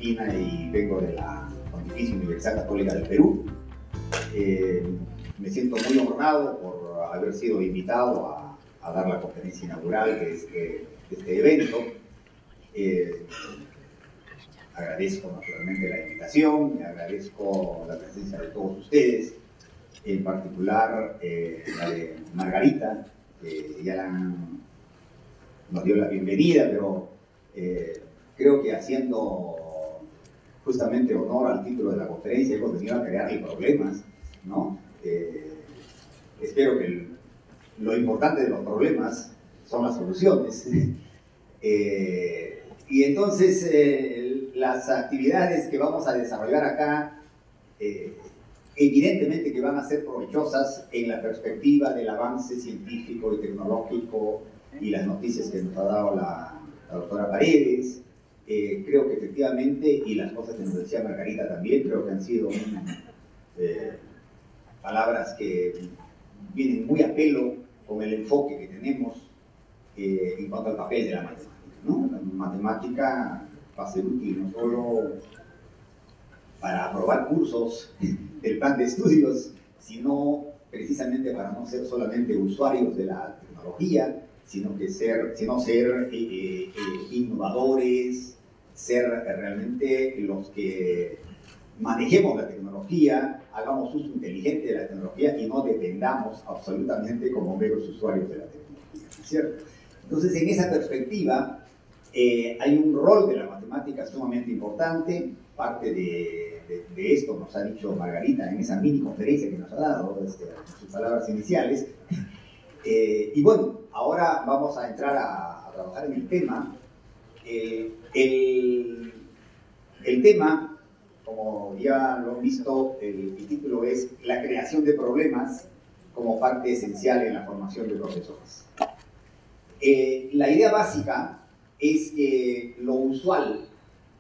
Argentina y vengo de la Pontificia Universidad Católica del Perú. Me siento muy honrado por haber sido invitado a dar la conferencia inaugural de este evento. Agradezco naturalmente la invitación, agradezco la presencia de todos ustedes, en particular la de Margarita, que ya nos dio la bienvenida, pero creo que haciendo justamente honor al título de la conferencia hemos venido a crearle problemas, ¿no? Espero que lo importante de los problemas son las soluciones. Y entonces las actividades que vamos a desarrollar acá evidentemente que van a ser provechosas en la perspectiva del avance científico y tecnológico y las noticias que nos ha dado la doctora Paredes. Creo que efectivamente, y las cosas que nos decía Margarita también, creo que han sido palabras que vienen muy a pelo con el enfoque que tenemos en cuanto al papel de la matemática, ¿no? La matemática va a ser útil no solo para aprobar cursos del plan de estudios, sino precisamente para no ser solamente usuarios de la tecnología, sino ser innovadores, ser realmente los que manejemos la tecnología, hagamos uso inteligente de la tecnología y no dependamos absolutamente como meros usuarios de la tecnología, ¿cierto? Entonces, en esa perspectiva, hay un rol de la matemática sumamente importante. Parte de esto nos ha dicho Margarita en esa mini conferencia que nos ha dado, en sus palabras iniciales. Y bueno, ahora vamos a entrar a trabajar en el tema. El tema, como ya lo han visto, el título es La creación de problemas como parte esencial en la formación de profesores. La idea básica es que lo usual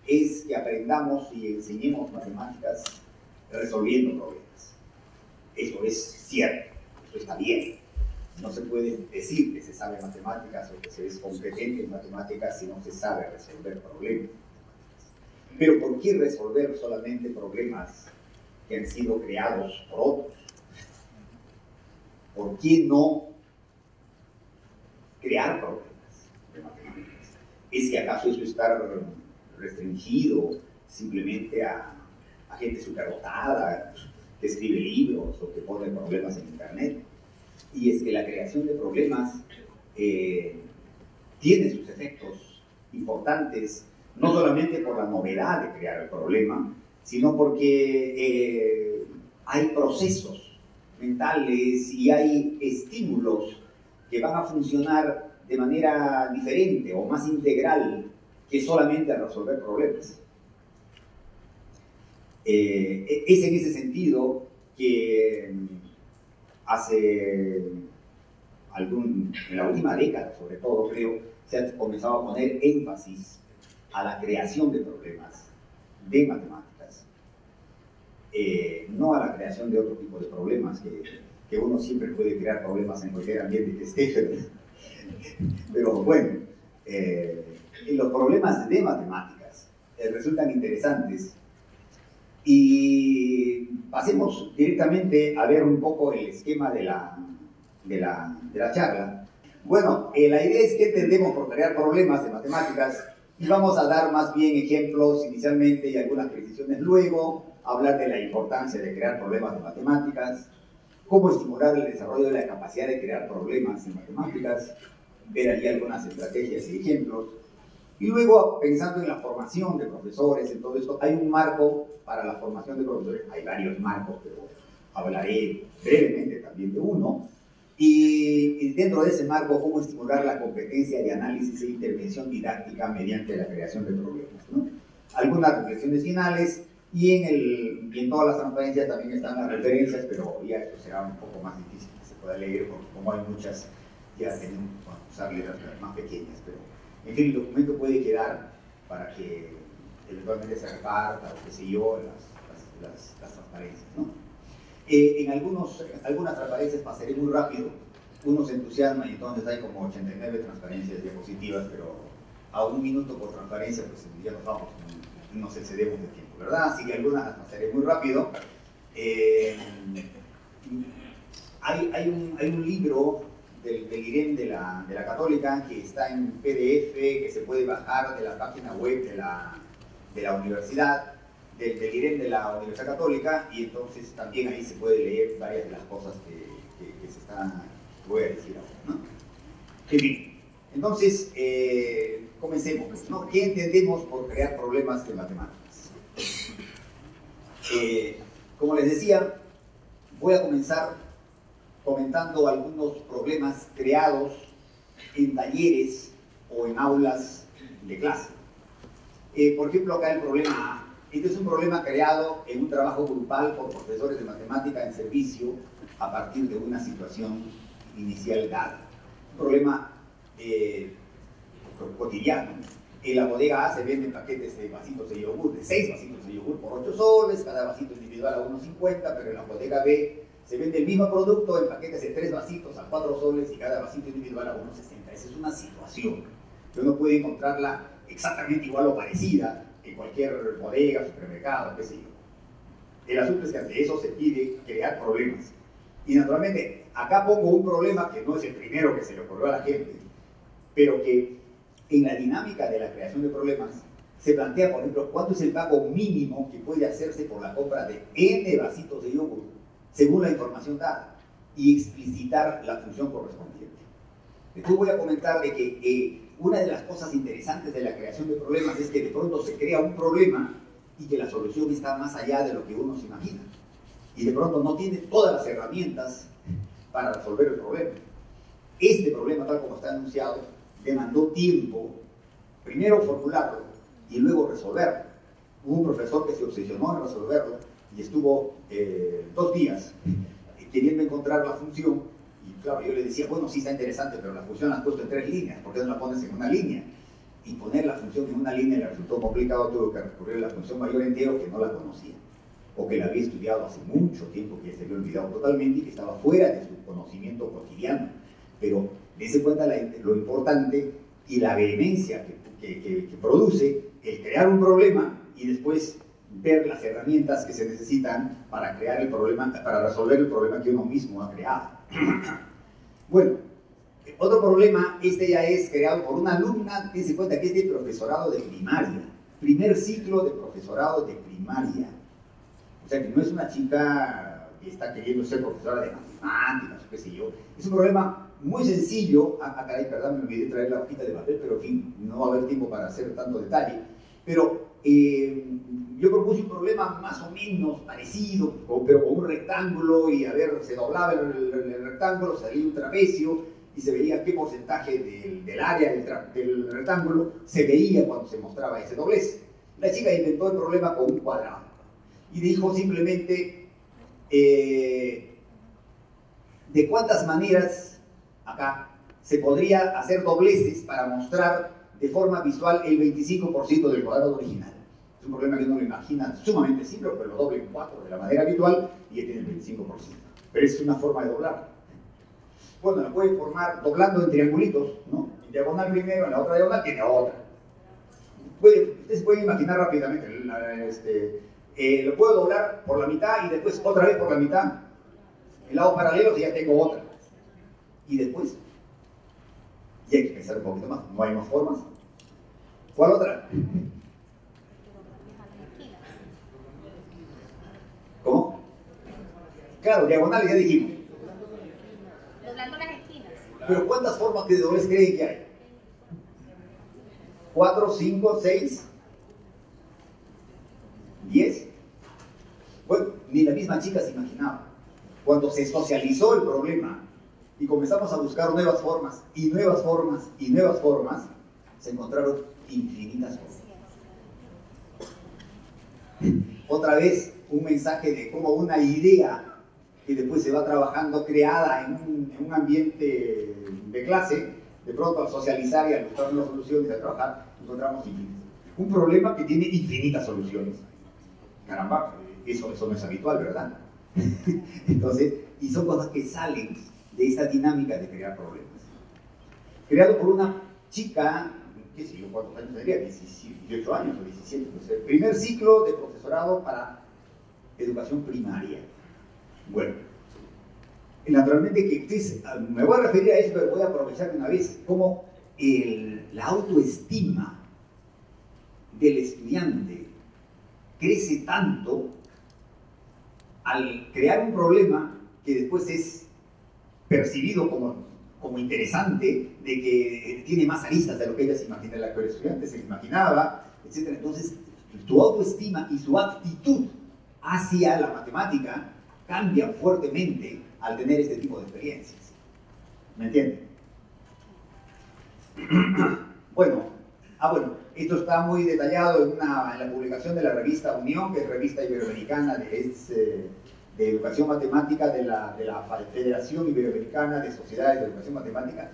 es que aprendamos y enseñemos matemáticas resolviendo problemas. Eso es cierto, eso está bien. No se puede decir que se sabe matemáticas o que se es competente en matemáticas si no se sabe resolver problemas. Pero ¿por qué resolver solamente problemas que han sido creados por otros? ¿Por qué no crear problemas de matemáticas? ¿Es que acaso eso está restringido simplemente a gente superdotada que escribe libros o que pone problemas en internet? Y es que la creación de problemas tiene sus efectos importantes, no solamente por la novedad de crear el problema, sino porque hay procesos mentales y hay estímulos que van a funcionar de manera diferente o más integral que solamente a resolver problemas. Es en ese sentido que en la última década, sobre todo, creo, se ha comenzado a poner énfasis a la creación de problemas de matemáticas, no a la creación de otro tipo de problemas, que uno siempre puede crear problemas en cualquier ambiente que esté, pero bueno, los problemas de matemáticas resultan interesantes. Y pasemos directamente a ver un poco el esquema de la charla. Bueno, la idea es que entendemos por crear problemas de matemáticas y vamos a dar más bien ejemplos inicialmente y algunas precisiones luego, hablar de la importancia de crear problemas de matemáticas, cómo estimular el desarrollo de la capacidad de crear problemas en matemáticas, ver allí algunas estrategias y ejemplos. Y luego, pensando en la formación de profesores, en todo esto, hay un marco para la formación de profesores, hay varios marcos, pero hablaré brevemente también de uno. Y dentro de ese marco, cómo estimular la competencia de análisis e intervención didáctica mediante la creación de problemas, ¿no? Algunas reflexiones finales, y en todas las transparencias también están las referencias, pero ya esto será un poco más difícil que se pueda leer, porque como hay muchas, ya tenemos que usar letras más pequeñas, pero en fin, el documento puede quedar para que eventualmente se reparta o qué sé yo, las transparencias, ¿no? En algunas transparencias pasaré muy rápido, uno se entusiasma y entonces hay como 89 transparencias diapositivas, pero a 1 minuto por transparencia pues ya nos vamos nos excedemos de tiempo, ¿verdad? Así que algunas las pasaré muy rápido. Hay un libro del IREM de la Católica que está en PDF, que se puede bajar de la página web de la universidad, del IREM de la Universidad Católica, y entonces también ahí se puede leer varias de las cosas que voy a decir ahora, ¿no? En fin, entonces, comencemos, ¿no? ¿Qué entendemos por crear problemas de matemáticas? Como les decía, voy a comenzar comentando algunos problemas creados en talleres o en aulas de clase. Por ejemplo, acá el problema A. Este es un problema creado en un trabajo grupal por profesores de matemática en servicio a partir de una situación inicial dada. Un problema cotidiano. En la bodega A se venden paquetes de vasitos de yogur, de 6 vasitos de yogur por 8 soles, cada vasito individual a 1,50, pero en la bodega B se vende el mismo producto en paquetes de 3 vasitos a 4 soles y cada vasito individual a 1,60. Esa es una situación que uno puede encontrarla exactamente igual o parecida en cualquier bodega, supermercado, qué sé yo. El asunto es que ante eso se pide crear problemas. Y naturalmente, acá pongo un problema que no es el primero que se le ocurrió a la gente, pero que en la dinámica de la creación de problemas se plantea, por ejemplo, cuánto es el pago mínimo que puede hacerse por la compra de N vasitos de yogur según la información dada y explicitar la función correspondiente. Después voy a comentar de que una de las cosas interesantes de la creación de problemas es que de pronto se crea un problema y que la solución está más allá de lo que uno se imagina. Y de pronto no tiene todas las herramientas para resolver el problema. Este problema, tal como está anunciado, demandó tiempo, primero formularlo y luego resolverlo. Hubo un profesor que se obsesionó en resolverlo y estuvo 2 días queriendo encontrar la función. Y claro, yo le decía, bueno, sí está interesante, pero la función la has puesto en 3 líneas, ¿por qué no la pones en una línea? Y poner la función en una línea le resultó complicado, tuvo que recurrir a la función mayor entero que no la conocía, o que la había estudiado hace mucho tiempo, que se había olvidado totalmente y que estaba fuera de su conocimiento cotidiano. Pero dése cuenta lo importante y la vehemencia que produce el crear un problema y después ver las herramientas que se necesitan para crear el problema, para resolver el problema que uno mismo ha creado. Bueno, otro problema, este ya es creado por una alumna, dése cuenta que es de profesorado de primaria, primer ciclo de profesorado de primaria. O sea que no es una chica que está queriendo ser profesora de matemáticas o qué sé yo. Es un problema muy sencillo. Caray, perdón, me olvidé traer la hojita de papel, pero en fin, no va a haber tiempo para hacer tanto detalle. Pero yo propuse un problema más o menos parecido, pero con un rectángulo y a ver, se doblaba el rectángulo, salía un trapecio y se veía qué porcentaje del área del rectángulo se veía cuando se mostraba ese doblez. La chica inventó el problema con un cuadrado y dijo simplemente de cuántas maneras acá se podría hacer dobleces para mostrar de forma visual el 25% del cuadrado original. Es un problema que uno lo imagina sumamente simple, pero lo doble en 4 de la manera habitual y ya tiene el 25%. Pero es una forma de doblar. Bueno, la puede formar doblando en triangulitos, ¿no? En diagonal primero, en la otra diagonal tiene otra. Ustedes pueden imaginar rápidamente, lo puedo doblar por la mitad y después otra vez por la mitad. El lado paralelo y ya tengo otra. Y después, y hay que pensar un poquito más, no hay más formas. ¿Cuál otra? ¿Cómo? Claro, diagonales ya dijimos. Doblando las esquinas. Pero ¿cuántas formas de doblez creen que hay? 4, 5, 6, 10. Bueno, ni la misma chica se imaginaba. Cuando se socializó el problema y comenzamos a buscar nuevas formas y nuevas formas y nuevas formas, se encontraron infinitas formas. Otra vez un mensaje de cómo una idea que después se va trabajando creada en un ambiente de clase, de pronto al socializar y al buscar nuevas soluciones, al trabajar, encontramos infinitas. Un problema que tiene infinitas soluciones. Caramba, eso no es habitual, ¿verdad? Entonces, y son cosas que salen de esta dinámica de crear problemas. Creado por una chica qué sé yo, ¿cuántos años tendría? 18 años o 17. Pues el primer ciclo de profesorado para educación primaria. Bueno, naturalmente que me voy a referir a eso, pero voy a aprovechar de una vez cómo la autoestima del estudiante crece tanto al crear un problema que después es percibido como interesante, de que tiene más aristas de lo que ella se imagina, la que el estudiante se imaginaba, etc. Entonces, tu autoestima y su actitud hacia la matemática cambian fuertemente al tener este tipo de experiencias. ¿Me entienden? Bueno, esto está muy detallado en la publicación de la revista Unión, que es revista iberoamericana de educación matemática de la Federación Iberoamericana de Sociedades de Educación Matemática.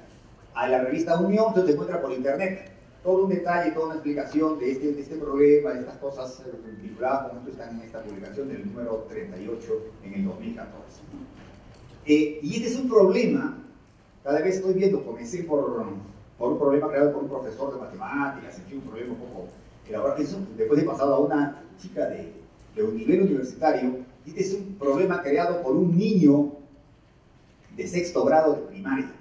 A la revista Unión se encuentra por internet todo un detalle, toda una explicación de este problema, de estas cosas vinculadas con esto, están en esta publicación del número 38 en el 2014. Y este es un problema, cada vez estoy viendo, comencé por un problema creado por un profesor de matemáticas, en fin, un problema un poco elaborado. Después he pasado a una chica de un nivel universitario, y este es un problema creado por un niño de 6º grado de primaria.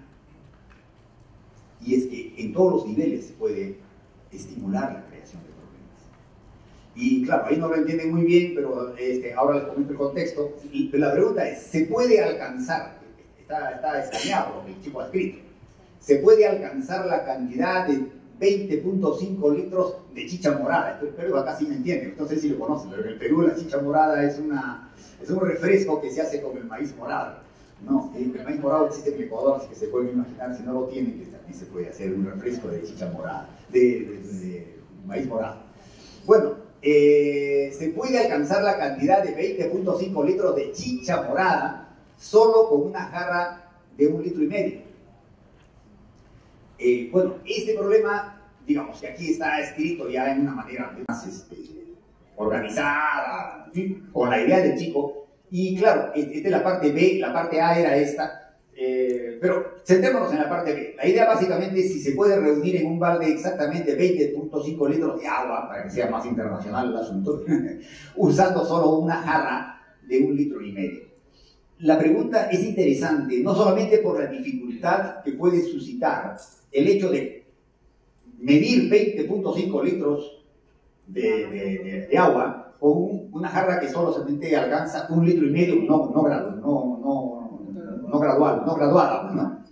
Y es que en todos los niveles se puede estimular la creación de problemas. Y claro, ahí no lo entienden muy bien, pero ahora les comento el contexto. La pregunta es, ¿se puede alcanzar? Está escaneado lo que el chico ha escrito. ¿Se puede alcanzar la cantidad de 20.5 litros de chicha morada? Esto en Perú acá sí me entienden, no sé si lo conocen, pero en el Perú la chicha morada es un refresco que se hace con el maíz morado. No, el maíz morado existe en Ecuador, así que se pueden imaginar, si no lo tienen, que también se puede hacer un refresco de chicha morada, de maíz morado. Bueno, se puede alcanzar la cantidad de 20.5 litros de chicha morada solo con una jarra de 1,5 litros. Bueno, este problema, digamos que aquí está escrito ya en una manera más organizada, en fin, con la idea del chico. Y claro, esta es la parte B, la parte A era esta, pero centrémonos en la parte B. La idea básicamente es si se puede reunir en un balde exactamente 20.5 litros de agua, para que sea más internacional el asunto, usando solo una jarra de 1,5 litros. La pregunta es interesante, no solamente por la dificultad que puede suscitar el hecho de medir 20.5 litros de agua, con una jarra que solamente alcanza 1,5 litros, no graduada, ¿no?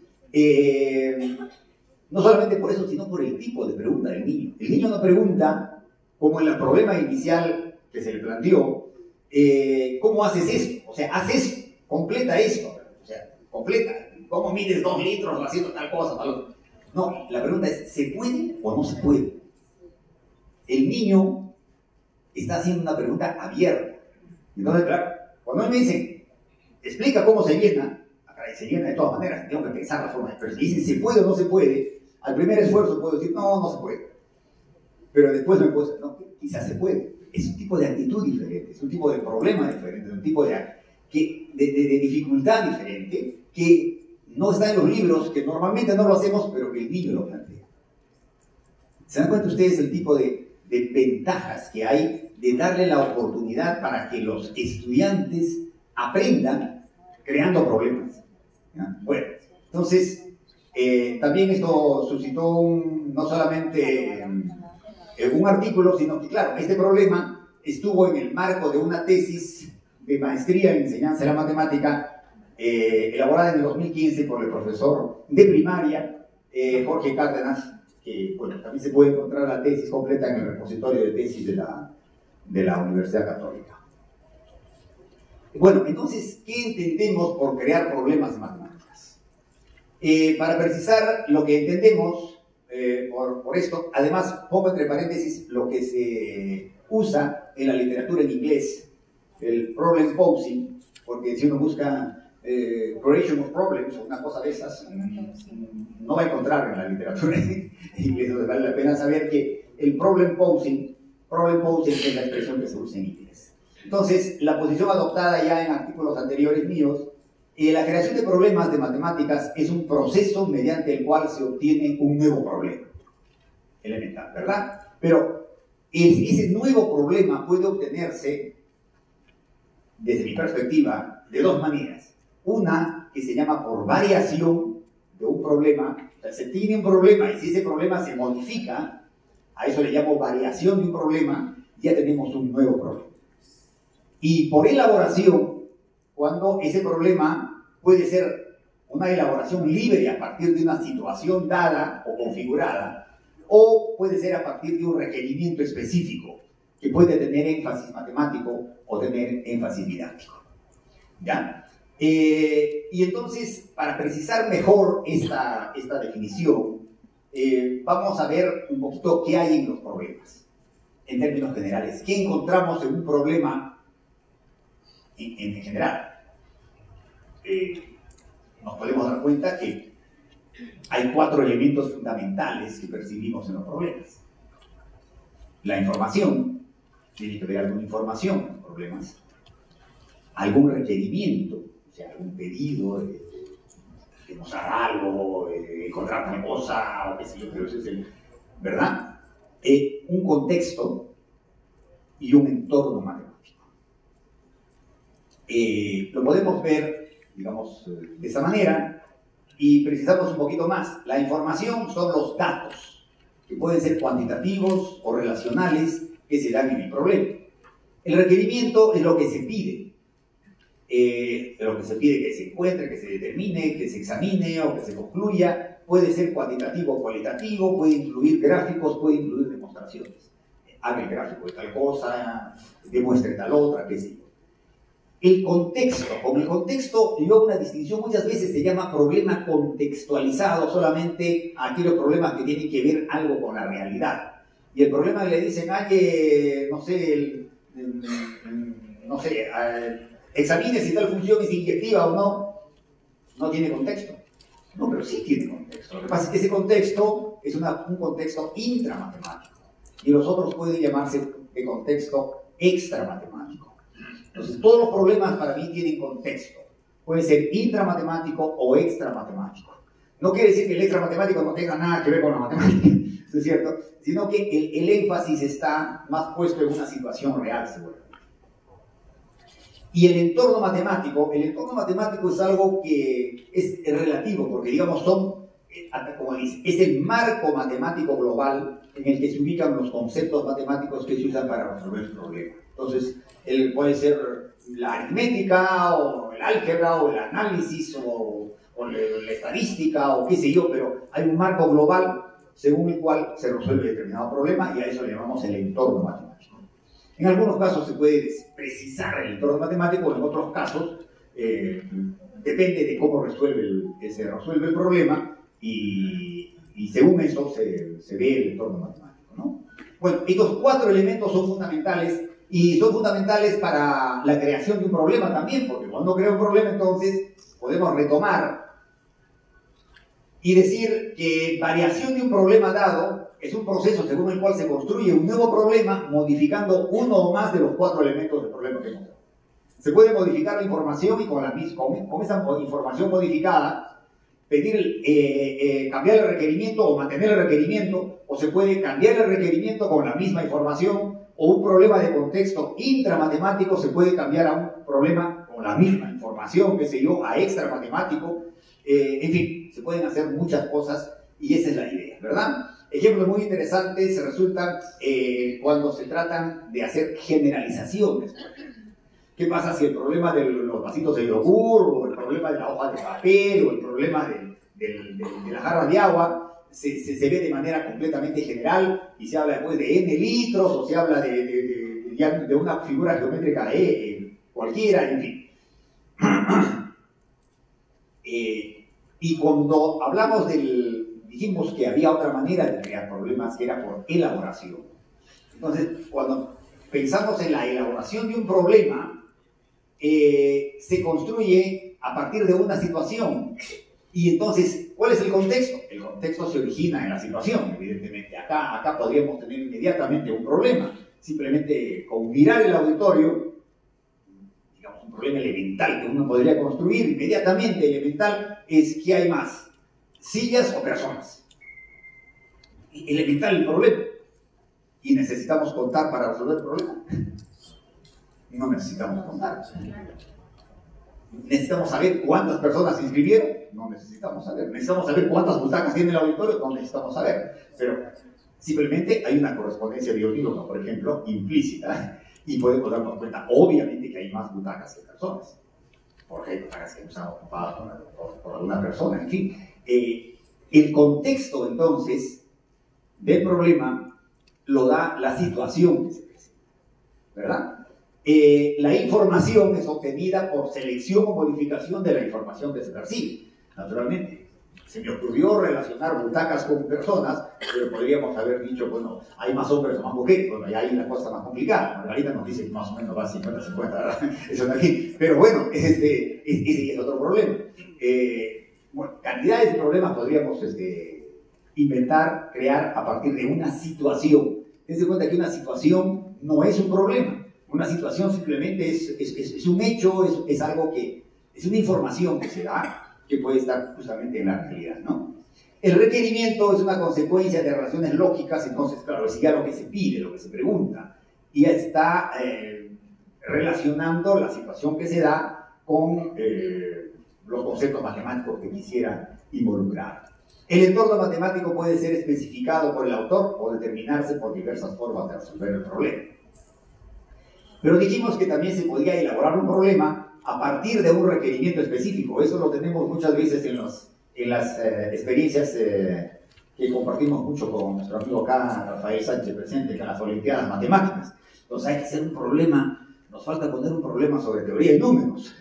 No solamente por eso, sino por el tipo de pregunta del niño. El niño no pregunta, como en el problema inicial que se le planteó, ¿cómo haces esto? O sea, haz esto, completa esto. O sea, completa. ¿Cómo mides 2 litros haciendo tal cosa, tal otra? No, la pregunta es, ¿se puede o no se puede? El niño está haciendo una pregunta abierta. Entonces, claro, cuando él me dice, explica cómo se llena, acá se llena de todas maneras, tengo que pensar la forma de expresión. Y dice, ¿se puede o no se puede? Al primer esfuerzo puedo decir, no, no se puede. Pero después me puedo decir, no, quizás se puede. Es un tipo de actitud diferente, es un tipo de problema diferente, es un tipo de dificultad diferente que no está en los libros, que normalmente no lo hacemos, pero que el niño lo plantea. ¿Se dan cuenta ustedes el tipo de ventajas que hay de darle la oportunidad para que los estudiantes aprendan creando problemas? ¿Ya? Bueno, entonces, también esto suscitó no solamente un artículo, sino que, claro, este problema estuvo en el marco de una tesis de maestría en enseñanza de la matemática elaborada en el 2015 por el profesor de primaria Jorge Cárdenas, que bueno, también se puede encontrar la tesis completa en el repositorio de tesis de la Universidad Católica. Bueno, entonces, ¿qué entendemos por crear problemas de matemáticas? Para precisar lo que entendemos por esto, además pongo entre paréntesis lo que se usa en la literatura en inglés, el problem posing, porque si uno busca creation of problems o una cosa de esas, no va a encontrar en la literatura en inglés. Vale la pena saber que el problem posing es la expresión que se usa en inglés. Entonces, la posición adoptada ya en artículos anteriores míos, la creación de problemas de matemáticas es un proceso mediante el cual se obtiene un nuevo problema. elemental, ¿verdad? Pero ese nuevo problema puede obtenerse, desde mi perspectiva, de dos maneras. Una que se llama por variación de un problema. O sea, se tiene un problema y si ese problema se modifica, a eso le llamo variación de un problema, ya tenemos un nuevo problema. Y por elaboración, cuando ese problema puede ser una elaboración libre a partir de una situación dada o configurada, o puede ser a partir de un requerimiento específico, que puede tener énfasis matemático o tener énfasis didáctico. ¿Ya? Y entonces, para precisar mejor esta definición, vamos a ver un poquito qué hay en los problemas, en términos generales. ¿Qué encontramos en un problema en general? Nos podemos dar cuenta que hay 4 elementos fundamentales que percibimos en los problemas. La información, tiene que haber alguna información en los problemas, algún requerimiento, o sea, algún pedido que nos haga algo, encontrar tal cosa, o qué sé yo, pero eso es ¿verdad? Un contexto y un entorno matemático. Lo podemos ver, digamos, de esa manera, y precisamos un poquito más. La información son los datos, que pueden ser cuantitativos o relacionales, que se dan en el problema. El requerimiento es lo que se pide. Lo que se pide que se encuentre, que se determine, que se examine o que se concluya. Puede ser cuantitativo o cualitativo, puede incluir gráficos, puede incluir demostraciones. Haga el gráfico de tal cosa, demuestre tal otra, qué sé yo. El contexto, con el contexto yo hago una distinción, muchas veces se llama problema contextualizado, solamente aquellos problemas que tienen que ver algo con la realidad. Y el problema que le dicen, no sé, examine si tal función es inyectiva o no, no tiene contexto. No, pero sí tiene contexto. Lo que pasa es que ese contexto es un contexto intramatemático y los otros pueden llamarse de contexto extramatemático. Entonces, todos los problemas para mí tienen contexto. Puede ser intramatemático o extramatemático. No quiere decir que el extramatemático no tenga nada que ver con la matemática, ¿no es cierto? Sino que el énfasis está más puesto en una situación real, seguramente. Y el entorno matemático es algo que es relativo, porque digamos como dice, es el marco matemático global en el que se ubican los conceptos matemáticos que se usan para resolver el problema. Entonces, puede ser la aritmética, o el álgebra, o el análisis, o la estadística, o qué sé yo, pero hay un marco global según el cual se resuelve determinado problema y a eso le llamamos el entorno matemático. En algunos casos se puede precisar el entorno matemático, en otros casos depende de cómo se resuelve el problema y según eso se ve el entorno matemático, ¿no? Bueno, estos 4 elementos son fundamentales y son fundamentales para la creación de un problema también, porque cuando crea un problema entonces podemos retomar y decir que variación de un problema dado es un proceso según el cual se construye un nuevo problema modificando uno o más de los 4 elementos del problema que hemos dado. Se puede modificar la información y con esa información modificada cambiar el requerimiento o mantener el requerimiento, o se puede cambiar el requerimiento con la misma información, o un problema de contexto intramatemático se puede cambiar a un problema con la misma información, qué sé yo, a extramatemático. En fin, se pueden hacer muchas cosas y esa es la idea, ¿verdad? Ejemplos muy interesantes se resultan cuando se tratan de hacer generalizaciones. ¿Qué pasa si el problema de los vasitos de yogur, o el problema de la hoja de papel, o el problema de la jarra de agua se ve de manera completamente general y se habla después de n litros, o se habla de una figura geométrica cualquiera, en fin? Y cuando hablamos dijimos que había otra manera de crear problemas, que era por elaboración. Entonces, cuando pensamos en la elaboración de un problema, se construye a partir de una situación. Y entonces, ¿cuál es el contexto? El contexto se origina en la situación, evidentemente. Acá podríamos tener inmediatamente un problema. Simplemente con mirar el auditorio, digamos, un problema elemental que uno podría construir inmediatamente elemental es ¿qué hay más? ¿Sillas o personas? elemental el problema. ¿Y necesitamos contar para resolver el problema? No necesitamos contar. ¿Necesitamos saber cuántas personas se inscribieron? No necesitamos saber. ¿Necesitamos saber cuántas butacas tiene el auditorio? No necesitamos saber. Pero simplemente hay una correspondencia biológica, por ejemplo, implícita, y podemos darnos cuenta, obviamente, que hay más butacas que personas. Porque hay butacas que no están ocupadas por alguna persona, en fin. El contexto, entonces, del problema lo da la situación que se presenta, ¿verdad? La información es obtenida por selección o modificación de la información que se percibe. Naturalmente, se me ocurrió relacionar butacas con personas, pero podríamos haber dicho, bueno, hay más hombres o más mujeres. Bueno, ya hay una cosa más complicada. Margarita nos dice que más o menos va 50-50, ¿verdad? Eso de aquí. Pero bueno, ese es otro problema. Bueno, cantidades de problemas podríamos inventar, crear a partir de una situación. Dense cuenta que una situación no es un problema. Una situación simplemente es un hecho, es algo que es una información que se da, que puede estar justamente en la realidad, ¿no? El requerimiento es una consecuencia de relaciones lógicas, entonces, claro, es ya lo que se pide, lo que se pregunta, y ya está relacionando la situación que se da con los conceptos matemáticos que quisiera involucrar. El entorno matemático puede ser especificado por el autor o determinarse por diversas formas de resolver el problema. Pero dijimos que también se podía elaborar un problema a partir de un requerimiento específico. Eso lo tenemos muchas veces en las experiencias que compartimos mucho con nuestro amigo acá, Rafael Sánchez, presente en las Olimpiadas Matemáticas. Entonces hay que hacer un problema, nos falta poner un problema sobre teoría de números,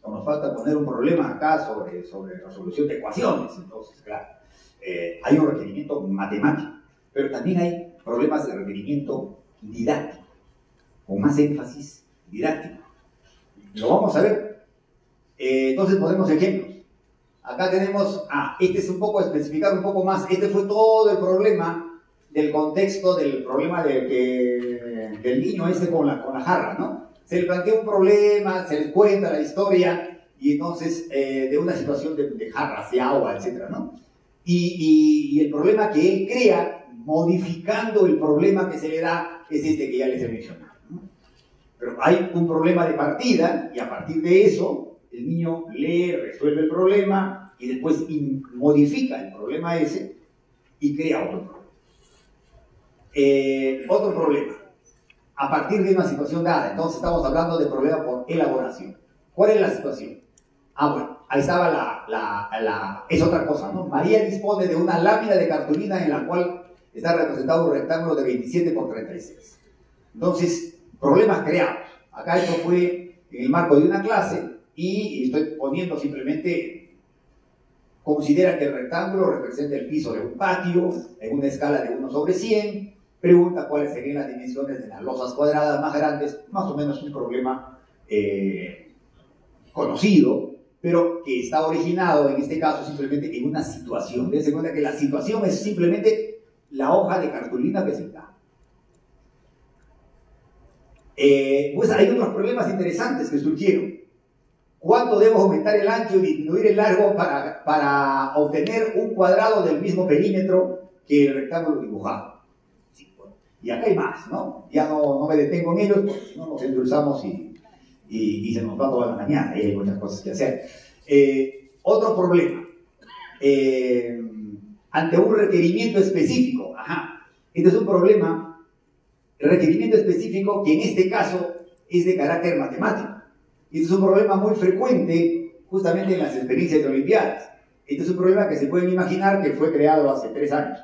o nos falta poner un problema acá sobre resolución de ecuaciones. Entonces, claro, hay un requerimiento matemático, pero también hay problemas de requerimiento didáctico, con más énfasis didáctico. Lo vamos a ver. Entonces ponemos ejemplos. Acá tenemos, este es un poco, especificar un poco más, este fue todo el problema del contexto del problema del niño con la jarra, ¿no? Se le plantea un problema, se le cuenta la historia, y entonces de una situación de jarras de agua, etc., ¿no? Y el problema que él crea, modificando el problema que se le da, es este que ya les he mencionado. Pero hay un problema de partida y a partir de eso el niño lee, resuelve el problema y después modifica el problema ese y crea otro problema. Otro problema, a partir de una situación dada. Entonces estamos hablando de problema por elaboración. ¿Cuál es la situación? Bueno, ahí estaba es otra cosa, ¿no? María dispone de una lámina de cartulina en la cual está representado un rectángulo de 27 por 36. Entonces, problemas creados. Acá esto fue en el marco de una clase y estoy poniendo simplemente, considera que el rectángulo representa el piso de un patio en una escala de 1/100, pregunta cuáles serían las dimensiones de las losas cuadradas más grandes, más o menos un problema conocido, pero que está originado en este caso simplemente en una situación. Dense cuenta que la situación es simplemente la hoja de cartulina que se da. Pues hay otros problemas interesantes que surgieron. ¿Cuánto debo aumentar el ancho y disminuir el largo para obtener un cuadrado del mismo perímetro que el rectángulo dibujado? Sí, bueno. Y acá hay más, ¿no? Ya no me detengo en ellos porque si no nos endulzamos y se nos va toda la mañana y hay muchas cosas que hacer. Otro problema. Ante un requerimiento específico. Este es un problema. El requerimiento específico, que en este caso es de carácter matemático. Y este es un problema muy frecuente justamente en las experiencias de Olimpiadas. Este es un problema que se pueden imaginar que fue creado hace 3 años.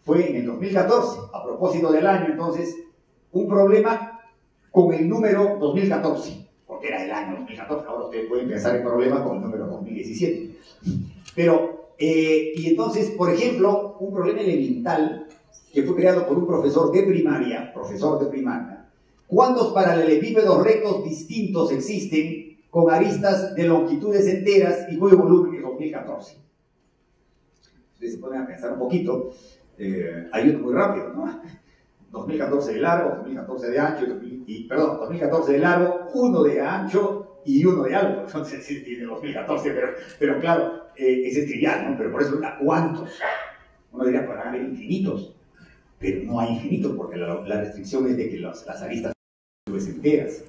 Fue en el 2014, a propósito del año, entonces, un problema con el número 2014, porque era el año 2014. Ahora ustedes pueden pensar en problemas con el número 2017. Pero, y entonces, por ejemplo, un problema elemental que fue creado por un profesor de primaria. ¿Cuántos paralelepípedos rectos distintos existen con aristas de longitudes enteras y cuyo volumen es 2014? Ustedes se ponen a pensar un poquito, hay uno muy rápido, ¿no? 2014 de largo, 2014 de ancho, 2014 de largo, 1 de ancho y 1 de alto. Entonces sí tiene 2014, pero claro, ese es trivial, ¿no? Pero por eso, ¿cuántos? Uno diría, podrán haber infinitos. pero no hay infinito, porque la restricción es de que las aristas son enteras.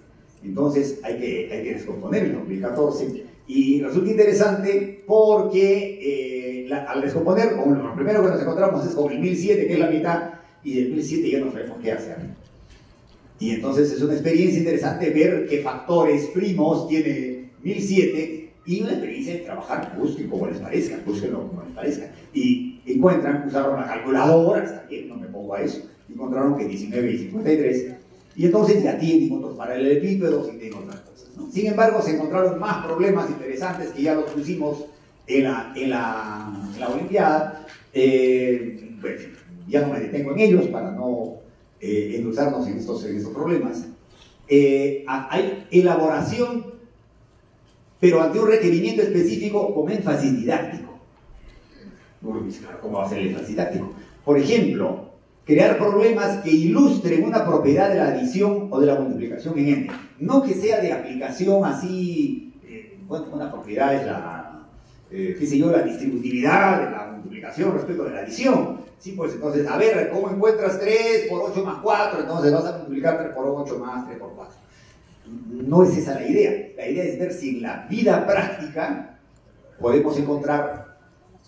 Entonces hay que descomponer el 2014. Y resulta interesante porque al descomponer, lo primero que nos encontramos es con el 1007, que es la mitad, y del 1007 ya no sabemos qué hacer. Y entonces es una experiencia interesante ver qué factores primos tiene 1007 y una experiencia de trabajar, busquen como les parezca, búsquenlo como les parezca. Y encuentran, usaron la calculadora, está bien, no me pongo a eso, encontraron que 19 y 53, y entonces ya tienen otros paralelepípedos y tienen otras cosas, ¿no? Sin embargo, se encontraron más problemas interesantes que ya los pusimos en la Olimpiada. Bueno, ya no me detengo en ellos para no endulzarnos en estos problemas. Hay elaboración, pero ante un requerimiento específico con énfasis didáctico. Claro, ¿cómo va a ser el énfasis didáctico? Por ejemplo, crear problemas que ilustren una propiedad de la adición o de la multiplicación en n. No que sea de aplicación así, bueno, una propiedad es la, qué sé yo, la distributividad de la multiplicación respecto de la adición. Sí, pues entonces, a ver, ¿cómo encuentras 3 por 8 más 4? Entonces vas a multiplicar 3 por 8 más 3 por 4. No es esa la idea. La idea es ver si en la vida práctica podemos encontrar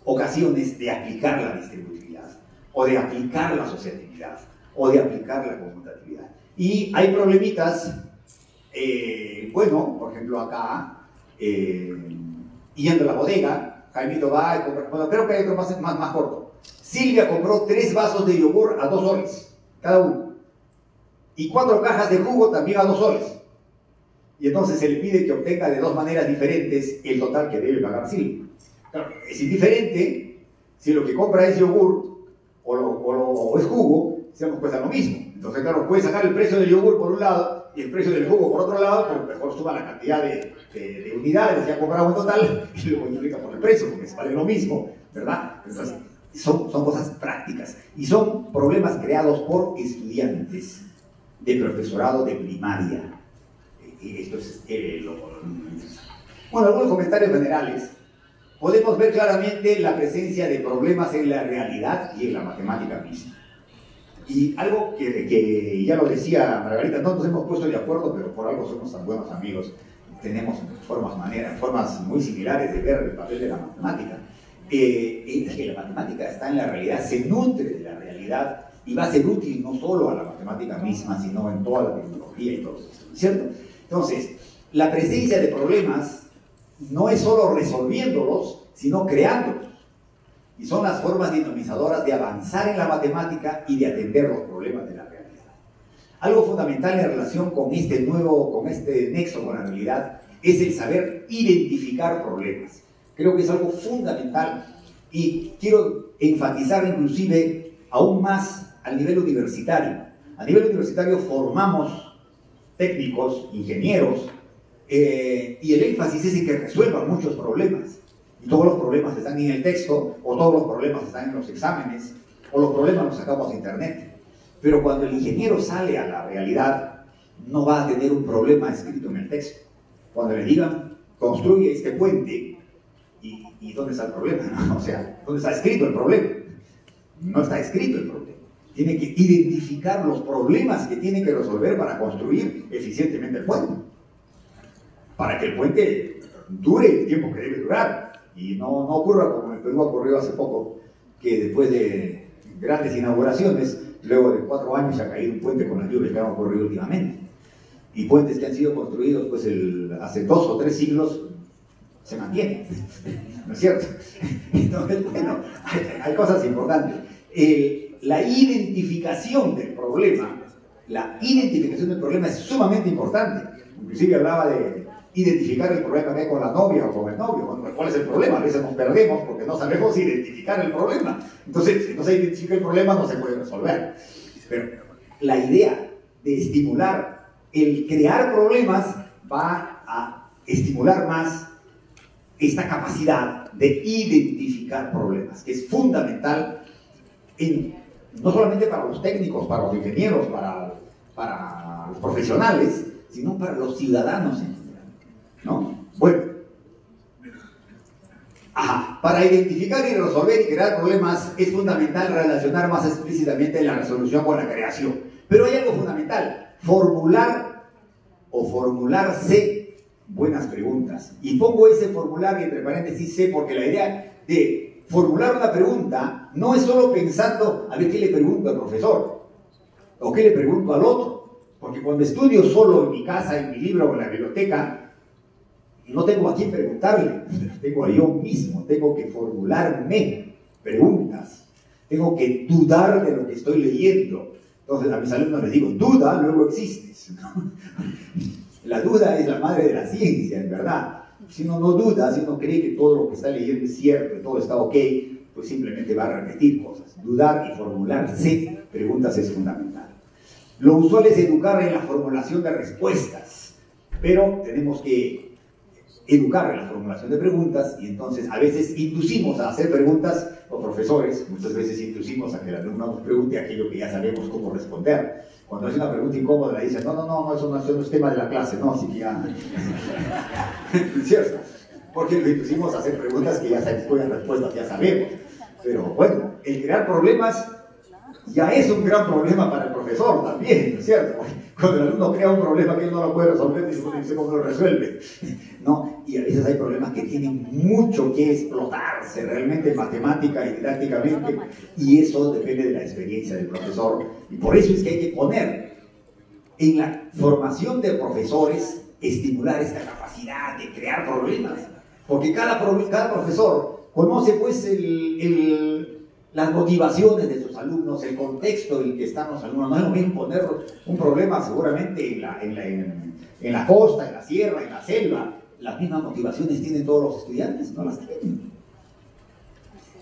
ocasiones de aplicar la distributividad, o de aplicar la asociatividad, o de aplicar la conmutatividad. Y hay problemitas, bueno, por ejemplo acá, yendo a la bodega, Jaimito va y compra, bueno, creo que hay otro más corto. Silvia compró 3 vasos de yogur a 2 soles, cada uno, y 4 cajas de jugo también a 2 soles. Y entonces se le pide que obtenga de 2 maneras diferentes el total que debe pagar Silvia. Claro, es indiferente si lo que compra es yogur o es jugo, digamos, cuesta lo mismo. Entonces, claro, puede sacar el precio del yogur por un lado y el precio del jugo por otro lado, pero mejor suma la cantidad de unidades que ha comprado en total y lo multiplica por el precio, porque vale lo mismo, ¿verdad? Entonces, son cosas prácticas y son problemas creados por estudiantes de profesorado de primaria. Y esto es bueno, algunos comentarios generales. Podemos ver claramente la presencia de problemas en la realidad y en la matemática misma. Y algo que ya lo decía Margarita, no nos hemos puesto de acuerdo, pero por algo somos tan buenos amigos. Tenemos formas muy similares de ver el papel de la matemática. Es que la matemática está en la realidad, se nutre de la realidad y va a ser útil no solo a la matemática misma, sino en toda la tecnología y todo eso, ¿cierto? Entonces, la presencia de problemas no es solo resolviéndolos, sino creándolos. Y son las formas dinamizadoras de avanzar en la matemática y de atender los problemas de la realidad. Algo fundamental en relación con este nexo con la realidad es el saber identificar problemas. Creo que es algo fundamental y quiero enfatizar inclusive aún más al nivel universitario. A nivel universitario formamos técnicos, ingenieros, y el énfasis es en que resuelvan muchos problemas. Y todos los problemas están en el texto, o todos los problemas están en los exámenes, o los problemas los sacamos de internet. Pero cuando el ingeniero sale a la realidad, no va a tener un problema escrito en el texto. Cuando le digan, construye este puente, ¿y dónde está el problema? O sea, ¿dónde está escrito el problema? No está escrito el problema. Tiene que identificar los problemas que tiene que resolver para construir eficientemente el puente. Para que el puente dure el tiempo que debe durar. Y no ocurra como en Perú ocurrió hace poco, que después de grandes inauguraciones, luego de 4 años se ha caído un puente con las lluvias que han ocurrido últimamente. Y puentes que han sido construidos pues, hace 2 o 3 siglos se mantienen, ¿no es cierto? Entonces, bueno, hay cosas importantes. La identificación del problema es sumamente importante. Inclusive hablaba de identificar el problema que hay con la novia o con el novio. Bueno, ¿cuál es el problema? A veces nos perdemos porque no sabemos identificar el problema. Entonces, si no se identifica el problema, no se puede resolver. Pero la idea de estimular el crear problemas va a estimular más esta capacidad de identificar problemas, que es fundamental no solamente para los técnicos, para los ingenieros, para los profesionales, sino para los ciudadanos en general, ¿no? Bueno, Para identificar y resolver y crear problemas es fundamental relacionar más explícitamente la resolución con la creación. Pero hay algo fundamental, formular o formularse buenas preguntas. Y pongo ese formular entre paréntesis C porque la idea de formular una pregunta no es solo pensando a ver qué le pregunto al profesor o qué le pregunto al otro. Porque cuando estudio solo en mi casa, en mi libro o en la biblioteca, no tengo a quién preguntarle, tengo a yo mismo, tengo que formularme preguntas, tengo que dudar de lo que estoy leyendo. Entonces a mis alumnos les digo, duda, luego existes. La duda es la madre de la ciencia, en verdad. Si uno no duda, si uno cree que todo lo que está leyendo es cierto, todo está ok, pues simplemente va a repetir cosas. Dudar y formularse preguntas es fundamental. Lo usual es educar en la formulación de respuestas, pero tenemos que educar en la formulación de preguntas y entonces a veces inducimos a hacer preguntas, los profesores, muchas veces inducimos a que el alumno nos pregunte aquello que ya sabemos cómo responder. Cuando es una pregunta incómoda le dicen, no, eso no es tema de la clase, no, así que ya... ¿Es cierto? Porque lo inducimos a hacer preguntas que ya sabemos, cuyas respuestas ya sabemos. Pero bueno, el crear problemas ya es un gran problema para el profesor también, ¿no es cierto? Cuando el alumno crea un problema que él no lo puede resolver, dice cómo lo resuelve, ¿no? Y a veces hay problemas que tienen mucho que explotarse realmente matemática y didácticamente, y eso depende de la experiencia del profesor. Y por eso es que hay que poner en la formación de profesores, estimular esta capacidad de crear problemas, porque cada profesor conoce pues las motivaciones de sus alumnos, el contexto en el que están los alumnos. No es lo mismo poner un problema seguramente en la costa, en la sierra, en la selva. Las mismas motivaciones tienen todos los estudiantes, no las tienen.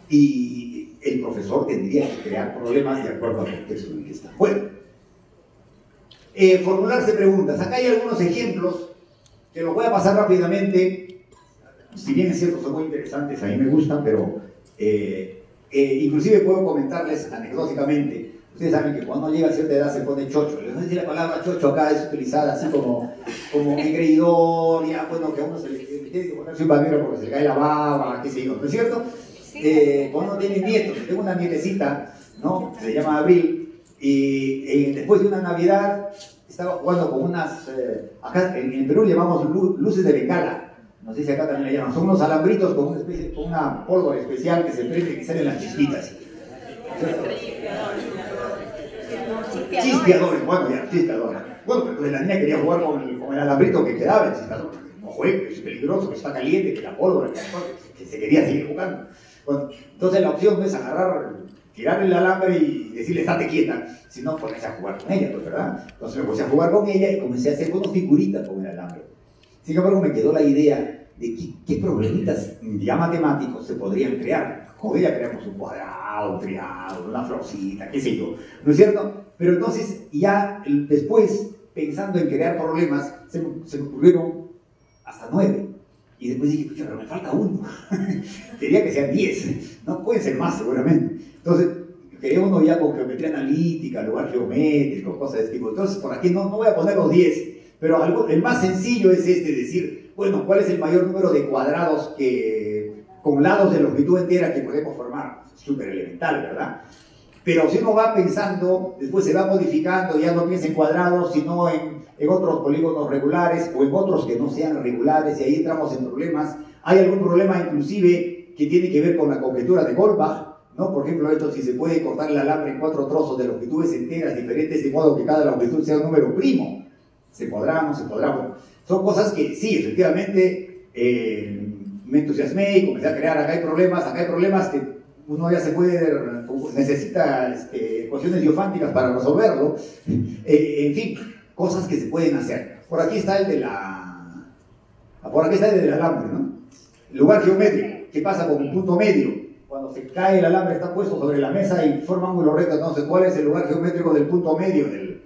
Y el profesor tendría que crear problemas de acuerdo al contexto en el que está. Bueno, formularse preguntas. Acá hay algunos ejemplos que los voy a pasar rápidamente. Si bien es cierto, son muy interesantes, a mí me gustan, pero... inclusive puedo comentarles anecdóticamente. Ustedes saben que cuando llega a cierta edad se pone chocho. Les voy a decir, la palabra chocho acá es utilizada así como engreidor, ya, bueno, que a uno se le tiene que ponerse un bandero porque se le cae la baba, qué sé yo, ¿no es cierto? Cuando uno tiene nietos, yo tengo una nietecita, ¿no? Se llama Abril, y después de una Navidad estaba jugando con unas, acá en Perú le llamamos luces de bengala. No sé si acá también le llaman. Son unos alambritos con una pólvora especial que se prende y salen las chispitas. Chispeadores. Bueno, ya, chispeadores. Bueno, pero entonces la niña quería jugar con el alambrito que quedaba, el chispeador. No juegue, es peligroso, que está caliente, que la pólvora, que se quería seguir jugando. Bueno, entonces la opción no es tirar el alambre y decirle, estate quieta, sino ponerse a jugar con ella, pues, ¿verdad? Entonces me puse a jugar con ella y comencé a hacer unas figuritas con el alambre. Sin embargo, me quedó la idea de qué problemitas ya matemáticos se podrían crear. Podría creamos un cuadrado, un triángulo, una florcita, qué sé yo, ¿no es cierto? Pero entonces, ya después, pensando en crear problemas, se me ocurrieron hasta 9. Y después dije, pucha, pero me falta uno. Quería que sean 10, ¿no? Pueden ser más seguramente. Entonces, quería uno ya con geometría analítica, lugar geométrico, cosas de este tipo. Entonces, por aquí no voy a poner los 10. Pero el más sencillo es decir, bueno, ¿cuál es el mayor número de cuadrados con lados de longitud entera que podemos formar? Súper elemental, ¿verdad? Pero si uno va pensando, después se va modificando, ya no piensa en cuadrados, sino en otros polígonos regulares o en otros que no sean regulares, y ahí entramos en problemas. Hay algún problema inclusive que tiene que ver con la conjetura de Goldbach, ¿no? Por ejemplo, esto, si se puede cortar el alambre en 4 trozos de longitudes enteras diferentes, de modo que cada longitud sea un número primo. ¿Se podrá o no se podrá? Bueno, son cosas que sí, efectivamente, me entusiasmé y comencé a crear. Acá hay problemas que uno ya necesita ecuaciones diofánticas para resolverlo. En fin, cosas que se pueden hacer. Por aquí está el del alambre, ¿no? El lugar geométrico. ¿Qué pasa con el punto medio? Cuando se cae el alambre, está puesto sobre la mesa y forma ángulo recto. Entonces, ¿cuál es el lugar geométrico del punto medio del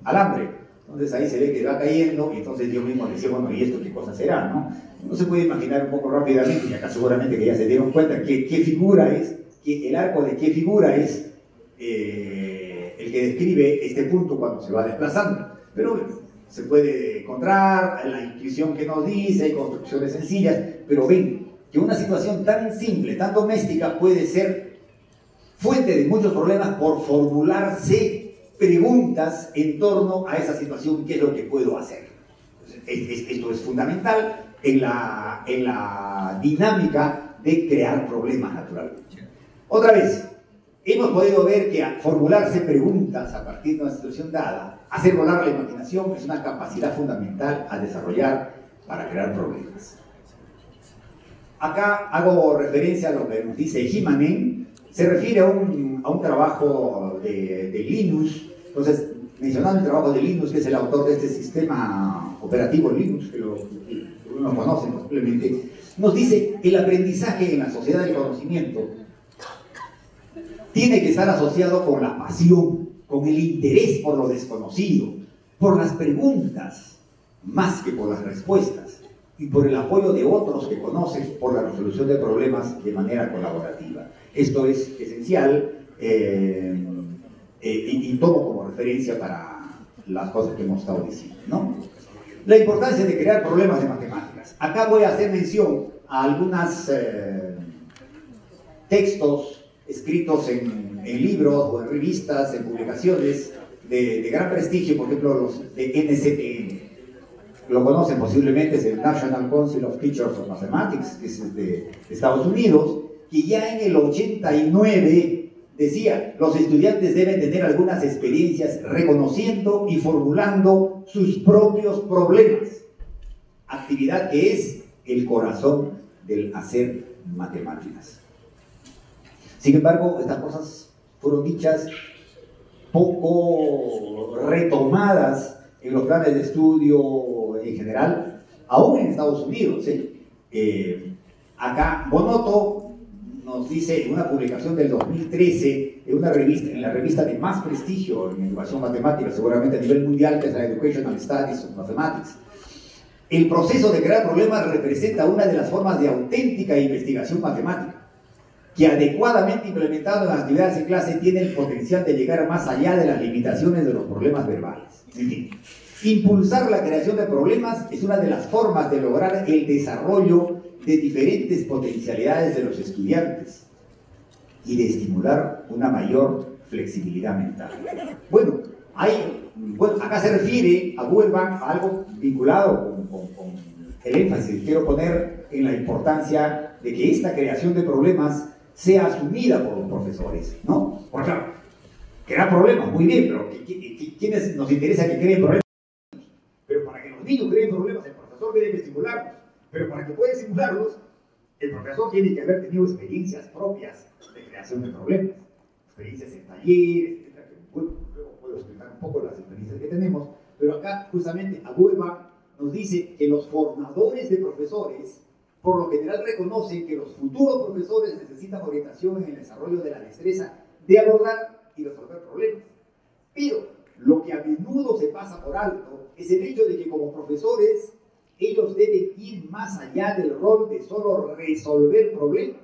alambre? Entonces ahí se ve que va cayendo, y entonces yo mismo decía, bueno, ¿y esto qué cosa será, no? Uno se puede imaginar un poco rápidamente, y acá seguramente que ya se dieron cuenta qué figura es, el arco de qué figura es el que describe este punto cuando se va desplazando. Pero se puede encontrar la intuición que nos dice, hay construcciones sencillas, pero ven, que una situación tan simple, tan doméstica, puede ser fuente de muchos problemas por formularse preguntas en torno a esa situación, ¿qué es lo que puedo hacer? Esto es fundamental en la dinámica de crear problemas naturalmente. Otra vez, hemos podido ver que al formularse preguntas a partir de una situación dada, hacer volar la imaginación es una capacidad fundamental a desarrollar para crear problemas. Acá hago referencia a lo que nos dice Himanen, se refiere a un trabajo de Linus. Entonces, mencionando el trabajo de Linus, que es el autor de este sistema operativo Linux, que lo conocen posiblemente, nos dice el aprendizaje en la sociedad del conocimiento tiene que estar asociado con la pasión, con el interés por lo desconocido, por las preguntas, más que por las respuestas, y por el apoyo de otros que conocen por la resolución de problemas de manera colaborativa. Esto es esencial y tomo como referencia para las cosas que hemos estado diciendo, ¿no? La importancia de crear problemas de matemáticas. Acá voy a hacer mención a algunos textos escritos en libros o en revistas, en publicaciones de gran prestigio, por ejemplo los de NCTM. Lo conocen posiblemente, es el National Council of Teachers of Mathematics, que es de Estados Unidos, que ya en el 89 decía, los estudiantes deben tener algunas experiencias reconociendo y formulando sus propios problemas, actividad que es el corazón del hacer matemáticas. Sin embargo, estas cosas fueron dichas poco retomadas en los planes de estudio en general, aún en Estados Unidos. Acá Bonotto nos dice en una publicación del 2013, en la revista de más prestigio en educación matemática, seguramente a nivel mundial, que es la Educational Studies of Mathematics, el proceso de crear problemas representa una de las formas de auténtica investigación matemática, que adecuadamente implementado en las actividades en clase tiene el potencial de llegar más allá de las limitaciones de los problemas verbales. En fin, impulsar la creación de problemas es una de las formas de lograr el desarrollo de diferentes potencialidades de los estudiantes y de estimular una mayor flexibilidad mental. Bueno, acá se refiere a Feuerbach a algo vinculado con el énfasis que quiero poner en la importancia de que esta creación de problemas sea asumida por los profesores, ¿no? Porque claro, crear problemas, muy bien, pero ¿quiénes nos interesa que creen problemas? Pero para que los niños creen problemas, el profesor tiene que estimularlos. Pero para que pueda estimularlos, el profesor tiene que haber tenido experiencias propias de creación de problemas, experiencias en talleres, etc. Bueno, luego puedo explicar un poco las experiencias que tenemos, pero acá justamente Feuerbach nos dice que los formadores de profesores por lo general reconocen que los futuros profesores necesitan orientación en el desarrollo de la destreza de abordar y resolver problemas. Pero lo que a menudo se pasa por alto es el hecho de que como profesores ellos deben ir más allá del rol de solo resolver problemas.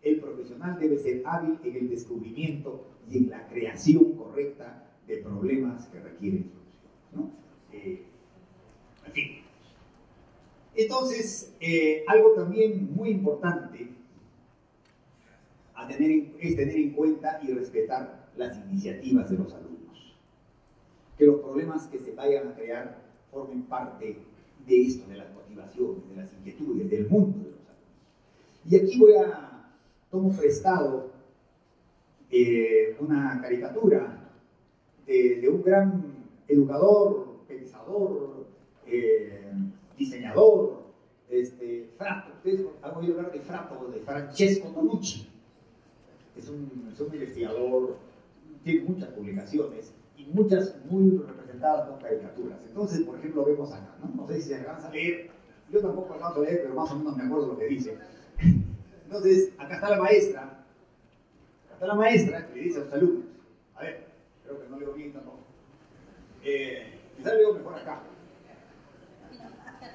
El profesional debe ser hábil en el descubrimiento y en la creación correcta de problemas que requieren solución, ¿no? En fin. Entonces, algo también muy importante es tener en cuenta y respetar las iniciativas de los alumnos. Que los problemas que se vayan a crear formen parte de esto, de las motivaciones, de las inquietudes, del mundo de los alumnos. Y aquí tomo prestado una caricatura de un gran educador, pensador, diseñador, Fratto. Ustedes han oído hablar de Fratto, de Francesco Tonucci. Es un investigador, tiene muchas publicaciones y muchas muy representadas con caricaturas. Entonces, por ejemplo, vemos acá, ¿no? No sé si se alcanza a leer, yo tampoco alcanzo a leer, pero más o menos me acuerdo lo que dice. Entonces, acá está la maestra que le dice a sus alumnos, a ver, creo que no leo bien tampoco, quizás leo mejor acá.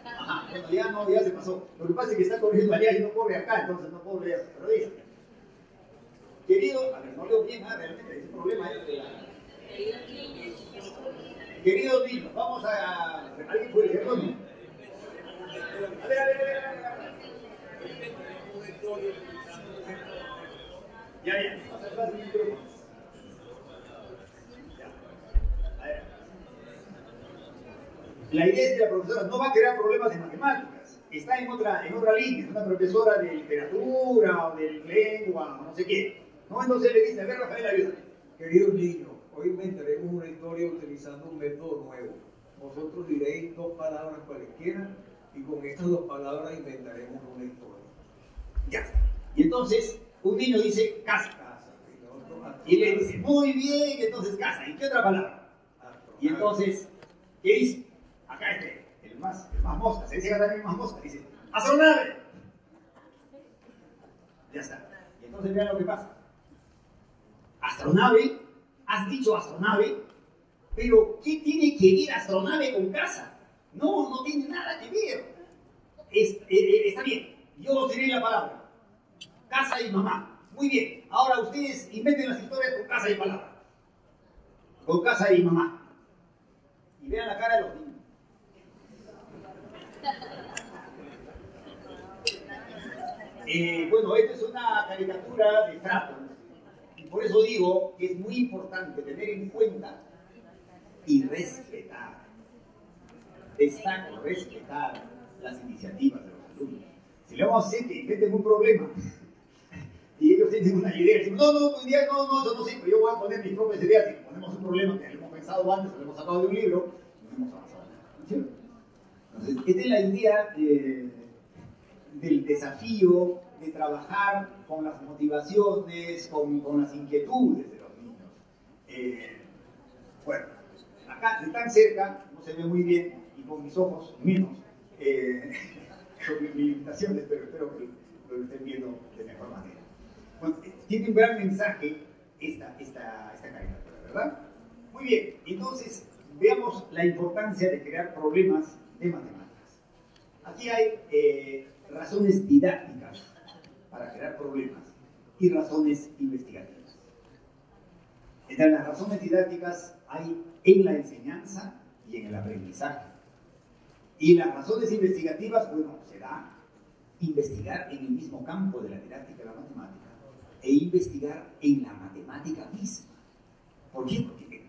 Ajá, bueno, ya se pasó. Lo que pasa es que está corriendo allá y no corre acá, entonces no puedo leer, pero dice, querido, a ver, no leo bien, realmente es un problema Queridos niños, vamos a... ¿Alguien puede leerlo? A ver. Ya, ya. A ver. La idea es que la profesora no va a crear problemas de matemáticas. Está en otra línea, es una profesora de literatura o de lengua, no sé qué. ¿No? Entonces le dice, a ver, Rafael, ayúdame. Queridos niños, hoy inventaremos una historia utilizando un método nuevo. Vosotros diréis dos palabras cualesquiera y con estas dos palabras inventaremos una historia. Ya. Y entonces, un niño dice casa. Y le dice, muy bien, entonces casa. ¿Y qué otra palabra? Y entonces, ¿qué dice? Acá el más mosca, se dice acá también el más mosca, dice, astronave. Ya está. Y entonces vean lo que pasa. Astronave, has dicho astronave, pero ¿qué tiene que ver astronave con casa? No, no tiene nada que ver. Está bien, yo os diré la palabra. Casa y mamá. Muy bien, ahora ustedes inventen las historias con casa y palabra. Con casa y mamá. Y vean la cara de los niños. Bueno, esta es una caricatura de Straton. Y por eso digo que es muy importante tener en cuenta y respetar. Destaco, respetar las iniciativas de los alumnos. Si le vamos a hacer que inventen un problema y ellos tienen una idea, dicen, no, eso no sirve, yo voy a poner mis propias ideas y ponemos un problema que hemos pensado antes, lo hemos sacado de un libro, y no hemos avanzado. ¿Sí? Entonces, esta es la idea del desafío de trabajar con las motivaciones, con las inquietudes de los niños. Bueno, acá, de tan cerca, no se ve muy bien, y con mis ojos menos, con mis limitaciones, pero espero que lo estén viendo de mejor manera. Bueno, tiene un gran mensaje esta caricatura, ¿verdad? Muy bien, entonces veamos la importancia de crear problemas de matemáticas. Aquí hay razones didácticas para crear problemas y razones investigativas. Entre las razones didácticas hay en la enseñanza y en el aprendizaje. Y las razones investigativas, bueno, será investigar en el mismo campo de la didáctica de la matemática e investigar en la matemática misma. ¿Por qué? Porque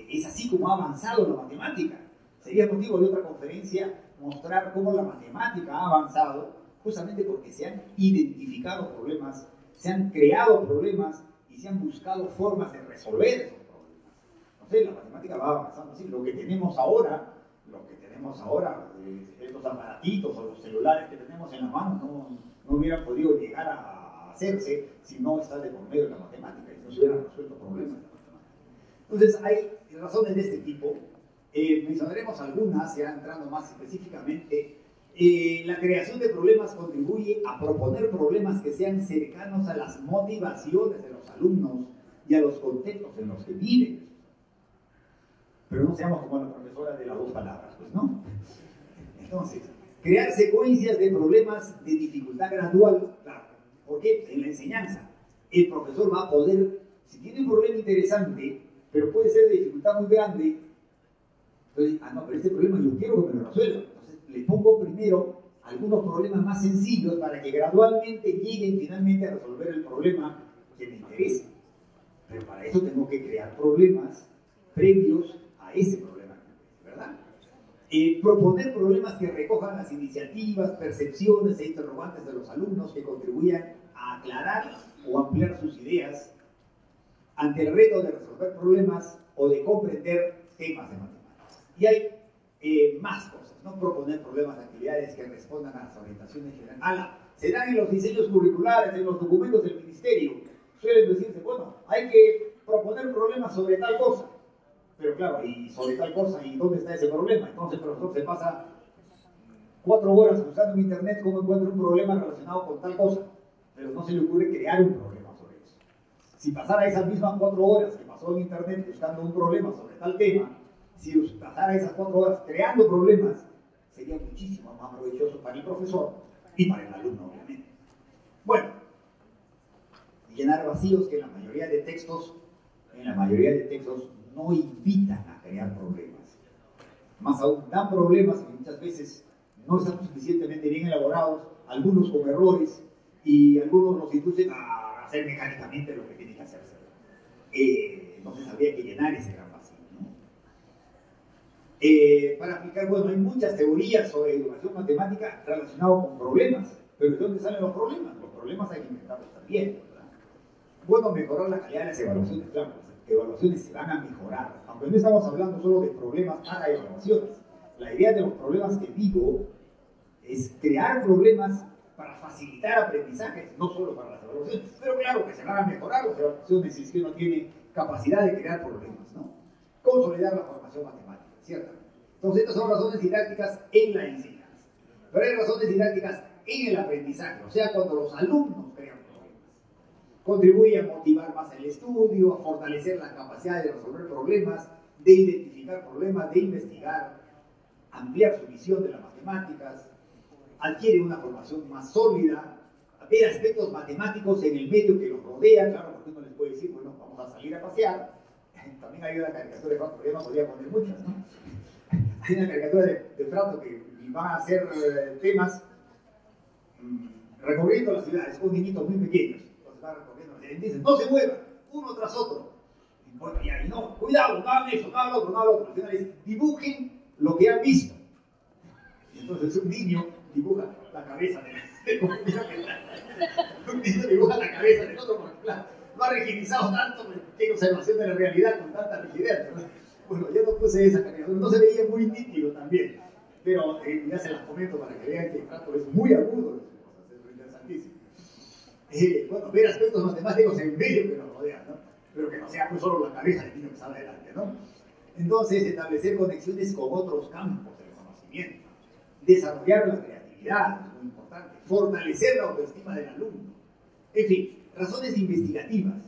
es así como ha avanzado la matemática. Sería motivo de otra conferencia mostrar cómo la matemática ha avanzado, justamente porque se han identificado problemas, se han creado problemas y se han buscado formas de resolver esos problemas. Entonces la matemática va avanzando así. Lo que tenemos ahora, estos aparatitos o los celulares que tenemos en la mano, no hubieran podido llegar a hacerse si no está de por medio de la matemática y no se hubieran resuelto problemas de la matemática. Entonces hay razones de este tipo. Mencionaremos algunas, ya entrando más específicamente. La creación de problemas contribuye a proponer problemas que sean cercanos a las motivaciones de los alumnos y a los contextos en los que viven. Pero no seamos como la profesora de las dos palabras, pues no. Entonces, crear secuencias de problemas de dificultad gradual, claro. ¿Por qué? En la enseñanza, el profesor va a poder, si tiene un problema interesante, pero puede ser de dificultad muy grande, entonces, no, pero este problema yo quiero que me lo resuelva. Entonces, le pongo primero algunos problemas más sencillos para que gradualmente lleguen finalmente a resolver el problema que me interesa. Pero para eso tengo que crear problemas previos a ese problema, ¿verdad? Proponer problemas que recojan las iniciativas, percepciones e interrogantes de los alumnos que contribuyan a aclarar o ampliar sus ideas ante el reto de resolver problemas o de comprender temas de matemáticas. Y hay más cosas, ¿no? Proponer problemas de actividades que respondan a las orientaciones generales. Se dan en los diseños curriculares, en los documentos del ministerio. Suelen decirse, bueno, hay que proponer problemas sobre tal cosa. Pero claro, y sobre tal cosa, ¿y dónde está ese problema? Entonces el profesor se pasa 4 horas buscando en internet cómo encuentra un problema relacionado con tal cosa, pero no se le ocurre crear un problema sobre eso. Si pasara esas mismas 4 horas que pasó en internet buscando un problema sobre tal tema, si pasara esas 4 horas creando problemas, sería muchísimo más provechoso para el profesor y para el alumno, obviamente. Bueno, llenar vacíos que en la mayoría de textos no invitan a crear problemas. Más aún, dan problemas que muchas veces no están suficientemente bien elaborados, algunos con errores, y algunos los inducen a hacer mecánicamente lo que tiene que hacerse. Entonces habría que llenar ese gran vacío, ¿no? Para aplicar, bueno, hay muchas teorías sobre educación matemática relacionadas con problemas, pero ¿de dónde salen los problemas? Los problemas hay que inventarlos también, ¿verdad? Bueno, mejorar la calidad de las evaluaciones, claro, las evaluaciones se van a mejorar, aunque no estamos hablando solo de problemas para evaluaciones. La idea de los problemas que digo es crear problemas para facilitar aprendizajes, no solo para las evaluaciones, pero claro que se van a mejorar las evaluaciones si es que uno tiene capacidad de crear problemas, ¿no? Consolidar la formación matemática, ¿cierto? Entonces, estas son razones didácticas en la enseñanza. Pero hay razones didácticas en el aprendizaje, o sea, cuando los alumnos crean problemas. Contribuye a motivar más el estudio, a fortalecer la capacidad de resolver problemas, de identificar problemas, de investigar, ampliar su visión de las matemáticas, adquiere una formación más sólida, ver aspectos matemáticos en el medio que los rodea, claro, porque uno les puede decir, bueno, vamos a salir a pasear. También hay una caricatura de Frato, porque yo no podía poner muchas, ¿no? Hay una caricatura de Frato que van a hacer temas recorriendo las ciudades con niñitos muy pequeños. Entonces van recorriendo, y dicen, no se muevan, uno tras otro. Y bueno, y ahí no, cuidado, no hagan eso, no hagan lo otro, no hagan lo otro. Al final es, dibujen lo que han visto. Y entonces un niño dibuja la cabeza del un niño dibuja la cabeza del otro, porque claro, lo ha rigidizado tanto, qué observación de la realidad con tanta rigidez, ¿no? Bueno, yo no puse esa caricatura, no se veía muy nítido también, pero ya se las comento para que vean que el Frato es muy agudo, es interesantísimo. Bueno, ver aspectos matemáticos en medio que nos rodean, ¿no? Pero que no sea pues solo la cabeza del niño que está adelante, ¿no? Entonces, establecer conexiones con otros campos del conocimiento, desarrollar la creatividad, es muy importante, fortalecer la autoestima del alumno. En fin, razones investigativas.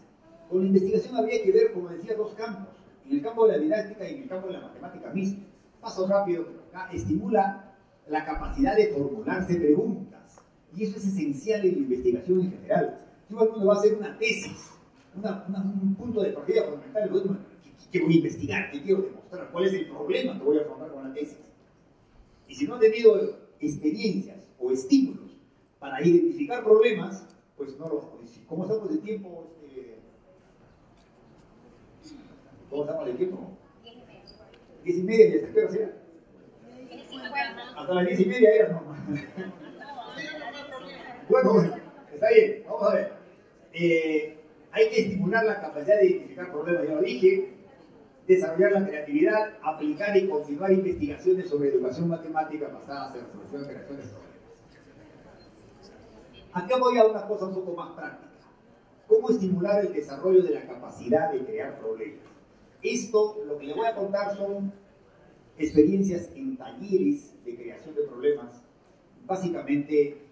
Con la investigación habría que ver, como decía, dos campos, en el campo de la didáctica y en el campo de la matemática misma. Paso rápido, pero acá estimula la capacidad de formularse preguntas, y eso es esencial en la investigación en general. Si uno va a hacer una tesis, un punto de partida fundamental, ¿qué voy a investigar? ¿Qué quiero demostrar? ¿Cuál es el problema que voy a afrontar con la tesis? Y si no ha tenido experiencias o estímulos para identificar problemas, pues no lo... ¿Cómo estamos de tiempo? ¿Cómo estamos de tiempo? 10:30, ¿y hasta qué hora sea? Hasta las 10:30 era, no. Bueno, está bien, vamos a ver. Hay que estimular la capacidad de identificar problemas, ya lo dije, desarrollar la creatividad, aplicar y continuar investigaciones sobre educación matemática basadas en la solución de creación de problemas. Acá voy a una cosa un poco más práctica. ¿Cómo estimular el desarrollo de la capacidad de crear problemas? Esto, lo que le voy a contar son experiencias en talleres de creación de problemas, básicamente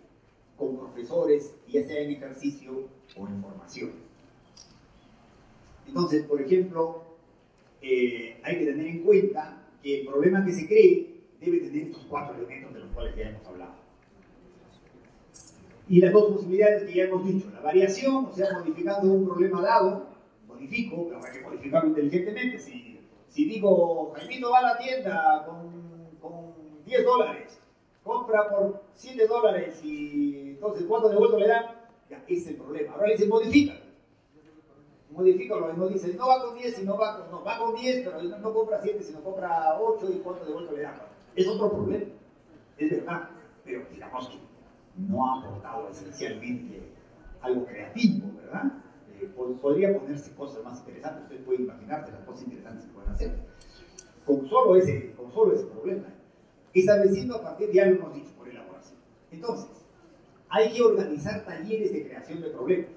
con profesores, ya sea en ejercicio o en formación. Entonces, por ejemplo, hay que tener en cuenta que el problema que se cree debe tener estos 4 elementos de los cuales ya hemos hablado. Y las dos posibilidades que ya hemos dicho, la variación, o sea, modificando un problema dado, modifico, pero hay que modificarlo inteligentemente. Si digo, Jaimito va a la tienda con $10, compra por $7 y entonces ¿cuánto de vuelto le dan? Ya, ese es el problema. Ahora le dice, modifícalo, y no dice, no va con 10, sino va con 10, pero no compra 7, sino compra 8, y ¿cuánto de vuelto le dan? Es otro problema, es verdad, pero digamos que no ha aportado esencialmente algo creativo, ¿verdad? Podría ponerse cosas más interesantes, ustedes pueden imaginarse las cosas interesantes que pueden hacer con solo ese problema, estableciendo a partir de, ya lo hemos dicho, por elaboración. Entonces, hay que organizar talleres de creación de problemas,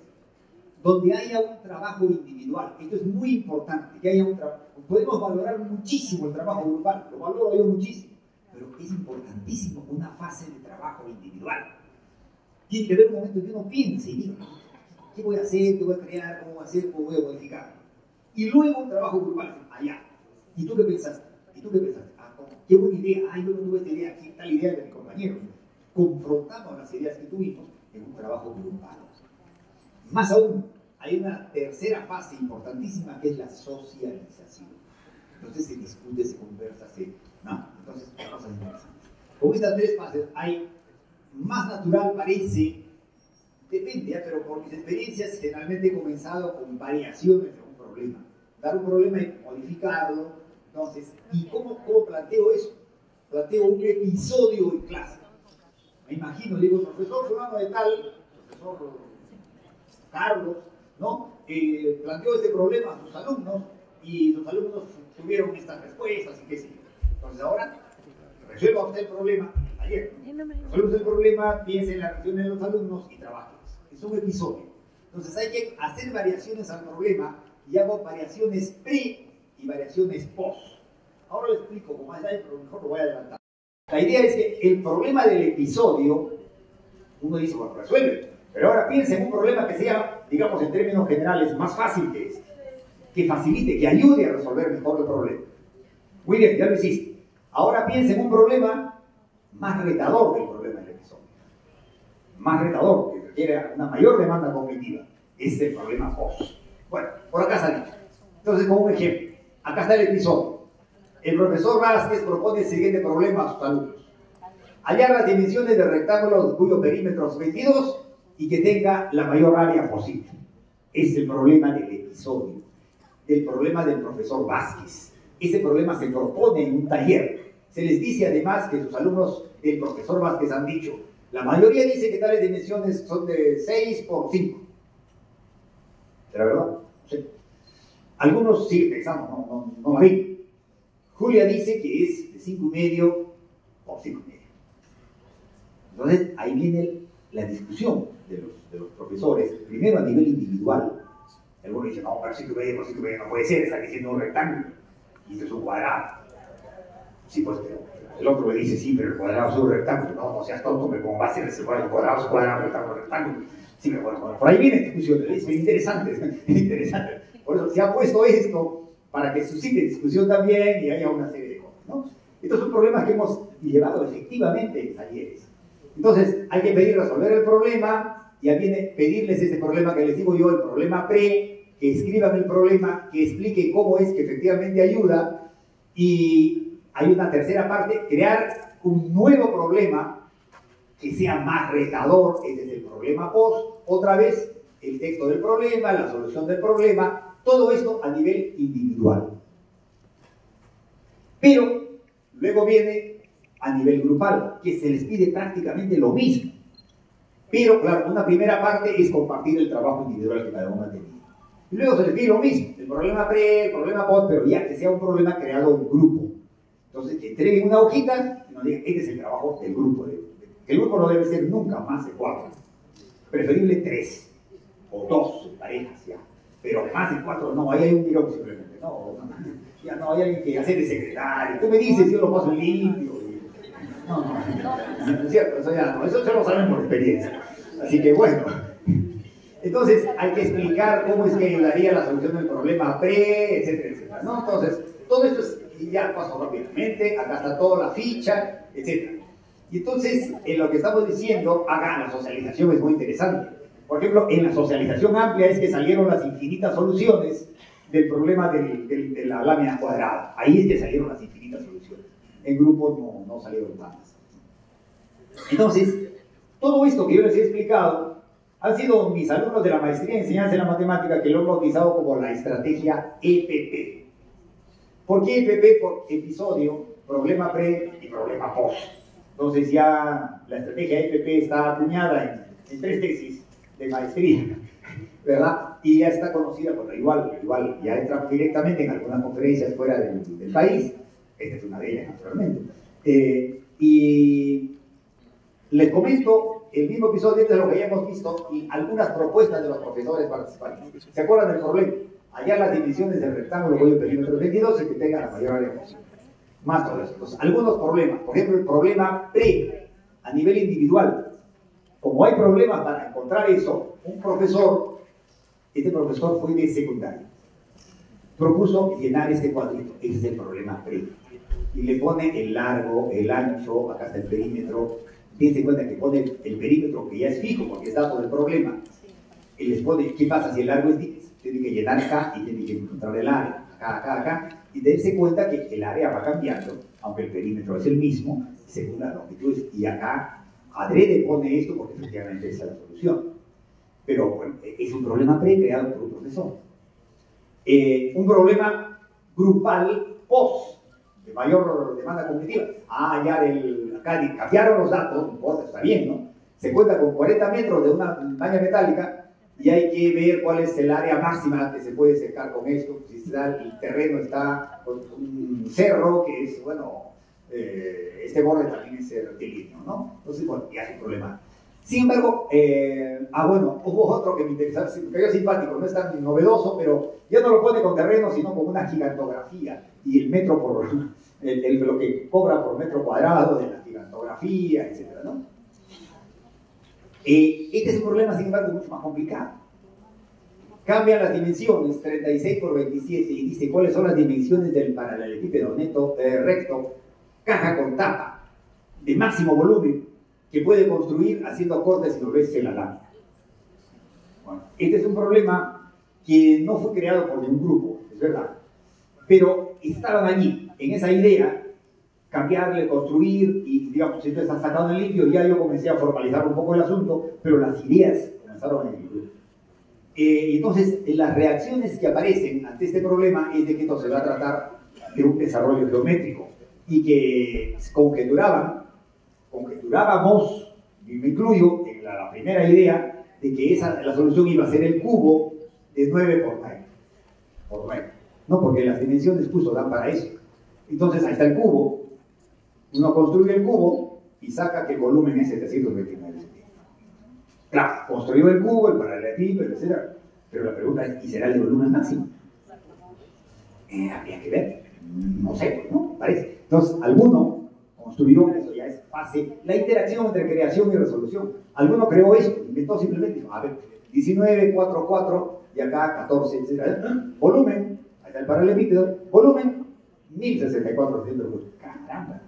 donde haya un trabajo individual. Esto es muy importante, que haya un trabajo. Podemos valorar muchísimo el trabajo grupal, lo valoro yo muchísimo, pero es importantísimo una fase de trabajo individual. Tiene que haber un momento en que uno piense y diga, ¿qué voy a hacer? ¿Qué voy a crear? ¿Cómo voy a hacer? ¿Cómo voy a modificar? Y luego un trabajo grupal, allá. ¿Y tú qué pensaste? Ah, qué buena idea. Yo no tuve esta idea. Aquí está la idea de mi compañero. Confrontamos las ideas que tuvimos en un trabajo grupal. Más aún, hay una tercera fase importantísima que es la socialización. Entonces se discute, se conversa, entonces hay cosas interesantes. Con estas 3 fases más natural parece Depende, pero por mis experiencias generalmente he comenzado con variaciones de un problema. Dar un problema y modificarlo. Entonces, ¿y cómo planteo eso? Planteo un episodio en clase. Me imagino, digo, el profesor fulano de tal, profesor Carlos, ¿no? Planteó este problema a sus alumnos y sus alumnos tuvieron estas respuestas y qué sé yo. Entonces ahora, resuelva usted el problema ayer. Resuelva usted el problema, piense en la reacción de los alumnos y trabaje. Es un episodio. Entonces hay que hacer variaciones al problema y hago variaciones pre y variaciones post. Ahora lo explico con más detalle, pero mejor lo voy a adelantar. La idea es que el problema del episodio, uno dice, bueno, resuelve. Pero ahora piensa en un problema que sea, digamos en términos generales, más fácil que este. Que facilite, que ayude a resolver mejor el problema. Muy bien, ya lo hiciste. Ahora piensa en un problema más retador que el problema del episodio. Más retador, que requiere una mayor demanda cognitiva. Es el problema post. Bueno, por acá está dicho. Entonces, como un ejemplo, acá está el episodio. El profesor Vázquez propone el siguiente problema a sus alumnos. Hallar las dimensiones del rectángulo cuyo perímetro es 22 y que tenga la mayor área posible. Es el problema del episodio, del problema del profesor Vázquez. Ese problema se propone en un taller. Se les dice además que sus alumnos del profesor Vázquez han dicho, la mayoría dice que tales dimensiones son de 6 por 5. ¿Será verdad? No sé. Algunos sí pensamos, no la vi. Julia dice que es de 5,5 por 5,5. Entonces, ahí viene la discusión de los profesores, primero a nivel individual. Algunos dicen, no, pero 5,5 por 5,5 no puede ser, está diciendo un rectángulo, y esto es un cuadrado. Sí, pues, pero el otro le dice, sí, pero el cuadrado es un rectángulo. No seas tonto, ¿cómo va a ser ese cuadrado? Cuadrado es cuadrado, rectángulo, rectángulo. Sí, pero bueno, por ahí viene discusión, es interesante, es interesante. Por eso se ha puesto esto para que suscite discusión también y haya una serie de cosas, ¿no? Estos son problemas que hemos llevado efectivamente en talleres. Entonces, hay que pedir resolver el problema, y viene pedirles ese problema que les digo yo, el problema pre, que escriban el problema, que expliquen cómo es que efectivamente ayuda, y hay una tercera parte, crear un nuevo problema que sea más retador, ese es el problema post, otra vez el texto del problema, la solución del problema, todo esto a nivel individual. Pero luego viene a nivel grupal, que se les pide prácticamente lo mismo. Pero, claro, una primera parte es compartir el trabajo individual que cada uno ha tenido. Y luego se les pide lo mismo, el problema pre, el problema post, pero ya que sea un problema creado en grupo. Entonces, que entreguen una hojita y nos digan, este es el trabajo del grupo. El grupo no debe ser nunca más de 4. Preferible 3 o 2 parejas ya. Pero más de 4 no, ahí hay un mirón simplemente. Ya no hay alguien que hace de secretario. Tú me dices, yo lo paso limpio. No es cierto, eso ya no, eso ya lo saben por experiencia. Así que bueno, entonces hay que explicar cómo es que ayudaría la solución del problema pre, etcétera, etcétera, ¿no? Entonces, todo esto ya pasó rápidamente, acá está toda la ficha, etcétera. Y entonces, en lo que estamos diciendo, acá la socialización es muy interesante. Por ejemplo, en la socialización amplia es que salieron las infinitas soluciones del problema de la lámina cuadrada. Ahí es que salieron las infinitas soluciones. En grupo no salieron tantas. Entonces, todo esto que yo les he explicado han sido mis alumnos de la maestría en enseñanza de la matemática que lo han bautizado como la estrategia EPP. ¿Por qué EPP? Por episodio, problema pre y problema post. Entonces ya la estrategia EPP está acuñada en 3 tesis de maestría, ¿verdad? Y ya está conocida, bueno, igual ya entra directamente en algunas conferencias fuera del país. Esta es una de ellas, naturalmente. Y les comento el mismo episodio de lo que ya hemos visto y algunas propuestas de los profesores participantes. ¿Se acuerdan del problema? Hallar las dimensiones del rectángulo cuyo perímetro es 22 y que tenga la mayor área posible. Más todo eso. Entonces, algunos problemas, por ejemplo, el problema pre, a nivel individual. Como hay problemas para encontrar eso, este profesor fue de secundaria, propuso llenar este cuadrito, ese es el problema pre. Y le pone el largo, el ancho, acá está el perímetro. Dense cuenta que pone el perímetro que ya es fijo porque es dato del problema. Y les pone, ¿qué pasa si el largo es 10? Tiene que llenar acá y tiene que encontrar el área, acá. Y dense cuenta que el área va cambiando, aunque el perímetro es el mismo, según las longitudes. Y acá adrede pone esto porque efectivamente esa es la solución. pero bueno, es un problema pre-creado por un profesor. Un problema grupal post, de mayor demanda cognitiva. Acá cambiaron los datos, no importa, está bien, ¿no? Se cuenta con 40 metros de una malla metálica y hay que ver cuál es el área máxima que se puede secar con esto. Si el terreno está con un cerro que es, bueno, este borde también es rectilíneo, ¿no? Entonces, bueno, ya hay un problema. Sin embargo, bueno, hubo otro que me interesaba, me cayó simpático, no es tan novedoso, pero ya no lo pone con terreno, sino con una gigantografía y el metro por, lo que cobra por metro cuadrado de la gigantografía, etcétera, ¿no? Este es un problema, sin embargo, mucho más complicado. Cambian las dimensiones, 36 por 27, y dice cuáles son las dimensiones del paralelepípedo neto, recto, caja con tapa, de máximo volumen, que puede construir haciendo cortes y dobleces en la lámina. Bueno, este es un problema que no fue creado por ningún grupo, es verdad, pero estaban allí, en esa idea, cambiarle, construir, y digamos, si esto está sacado en limpio, ya yo comencé a formalizar un poco el asunto, pero las ideas comenzaron en el grupo. Entonces, las reacciones que aparecen ante este problema es de que esto se va a tratar de un desarrollo geométrico, y que conjeturábamos, y me incluyo en la primera idea, de que la solución iba a ser el cubo de 9 por 9. No, porque las dimensiones justo dan para eso. Entonces, ahí está el cubo. Uno construye el cubo y saca que el volumen es 729 centímetros. Claro, construyó el cubo, el paralelepípedo, etc. Pero la pregunta es, ¿y será el volumen máximo? Habría que ver. No sé, ¿no? Parece. Entonces, alguno construyó, eso ya es fase, la interacción entre creación y resolución. Alguno creó eso, inventó simplemente, dijo, a ver, 19, 4, 4, y acá 14, etc. Volumen, ahí está el paralelepípedo, volumen, 1064 centímetros. Caramba,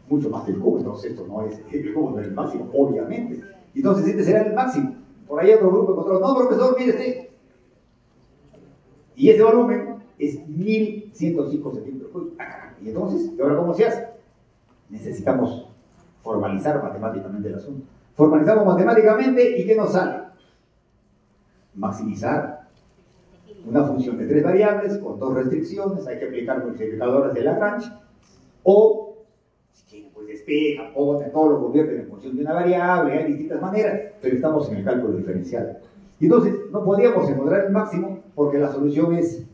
mucho más que el cubo, entonces esto no es el cubo del máximo, obviamente. Entonces este será el máximo. Por ahí otro grupo encontró, no, profesor, mire este. Y ese volumen es 1105 centímetros. Y entonces, ¿y ahora cómo se hace? Necesitamos formalizar matemáticamente el asunto. Formalizamos matemáticamente y ¿qué nos sale? Maximizar una función de 3 variables con 2 restricciones, hay que aplicar multiplicadores de Lagrange, o si quieren, pues despejan, ponen, todo lo convierten en función de una variable, hay distintas maneras, pero estamos en el cálculo diferencial. Y entonces no podíamos encontrar el máximo porque la solución es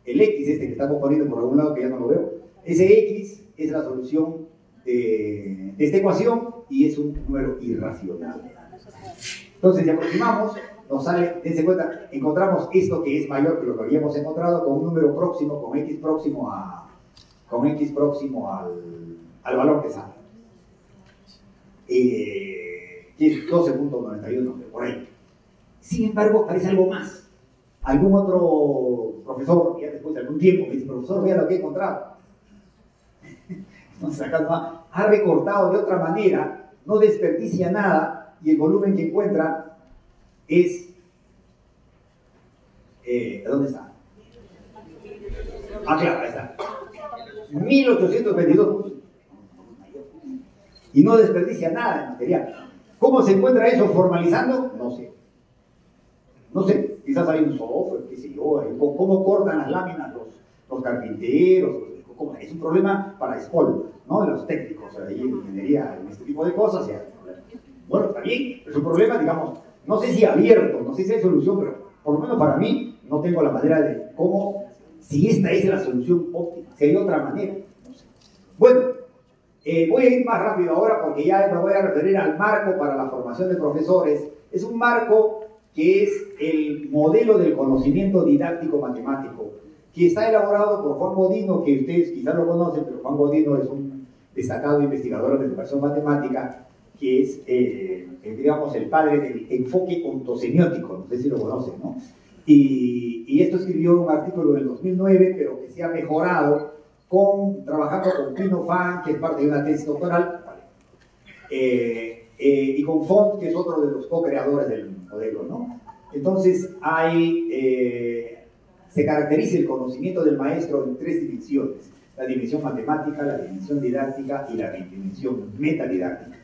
el x, este que estamos poniendo por algún lado que ya no lo veo. Ese x es la solución de esta ecuación y es un número irracional. Entonces, si aproximamos, nos sale, dense cuenta, encontramos esto que es mayor que lo que habíamos encontrado con un número próximo, con x próximo al valor que sale. Que es 12.91, por ahí. Sin embargo, aparece algo más. Algún otro profesor, ya después de algún tiempo, me dice, profesor, vea lo que he encontrado. Entonces acá ha recortado de otra manera, no desperdicia nada, y el volumen que encuentra es... ¿dónde está? Claro, ahí está. 1822. Y no desperdicia nada de material. ¿Cómo se encuentra eso formalizando? No sé. No sé, quizás hay un software, qué sé yo, cómo cortan las láminas los carpinteros, es un problema para SPOL, ¿no? De los técnicos, ahí en ingeniería, en este tipo de cosas. Bueno, está bien, es un problema, digamos, no sé si abierto, no sé si hay solución, pero por lo menos para mí no tengo la manera de cómo, si esta es la solución óptima, si hay otra manera, no sé. Bueno, voy a ir más rápido ahora porque ya me voy a referir al marco para la formación de profesores. Es un marco que es el modelo del conocimiento didáctico matemático, que está elaborado por Juan Godino, que ustedes quizás lo conocen, pero Juan Godino es un destacado investigador de educación matemática, que es, digamos, el padre del enfoque ontosemiótico, no sé si lo conocen, ¿no? Y esto escribió un artículo del 2009, pero que se ha mejorado trabajando con Pino Fan, que es parte de una tesis doctoral, y con Font, que es otro de los co-creadores del modelo, ¿no? Entonces, se caracteriza el conocimiento del maestro en 3 dimensiones: la dimensión matemática, la dimensión didáctica y la dimensión metadidáctica.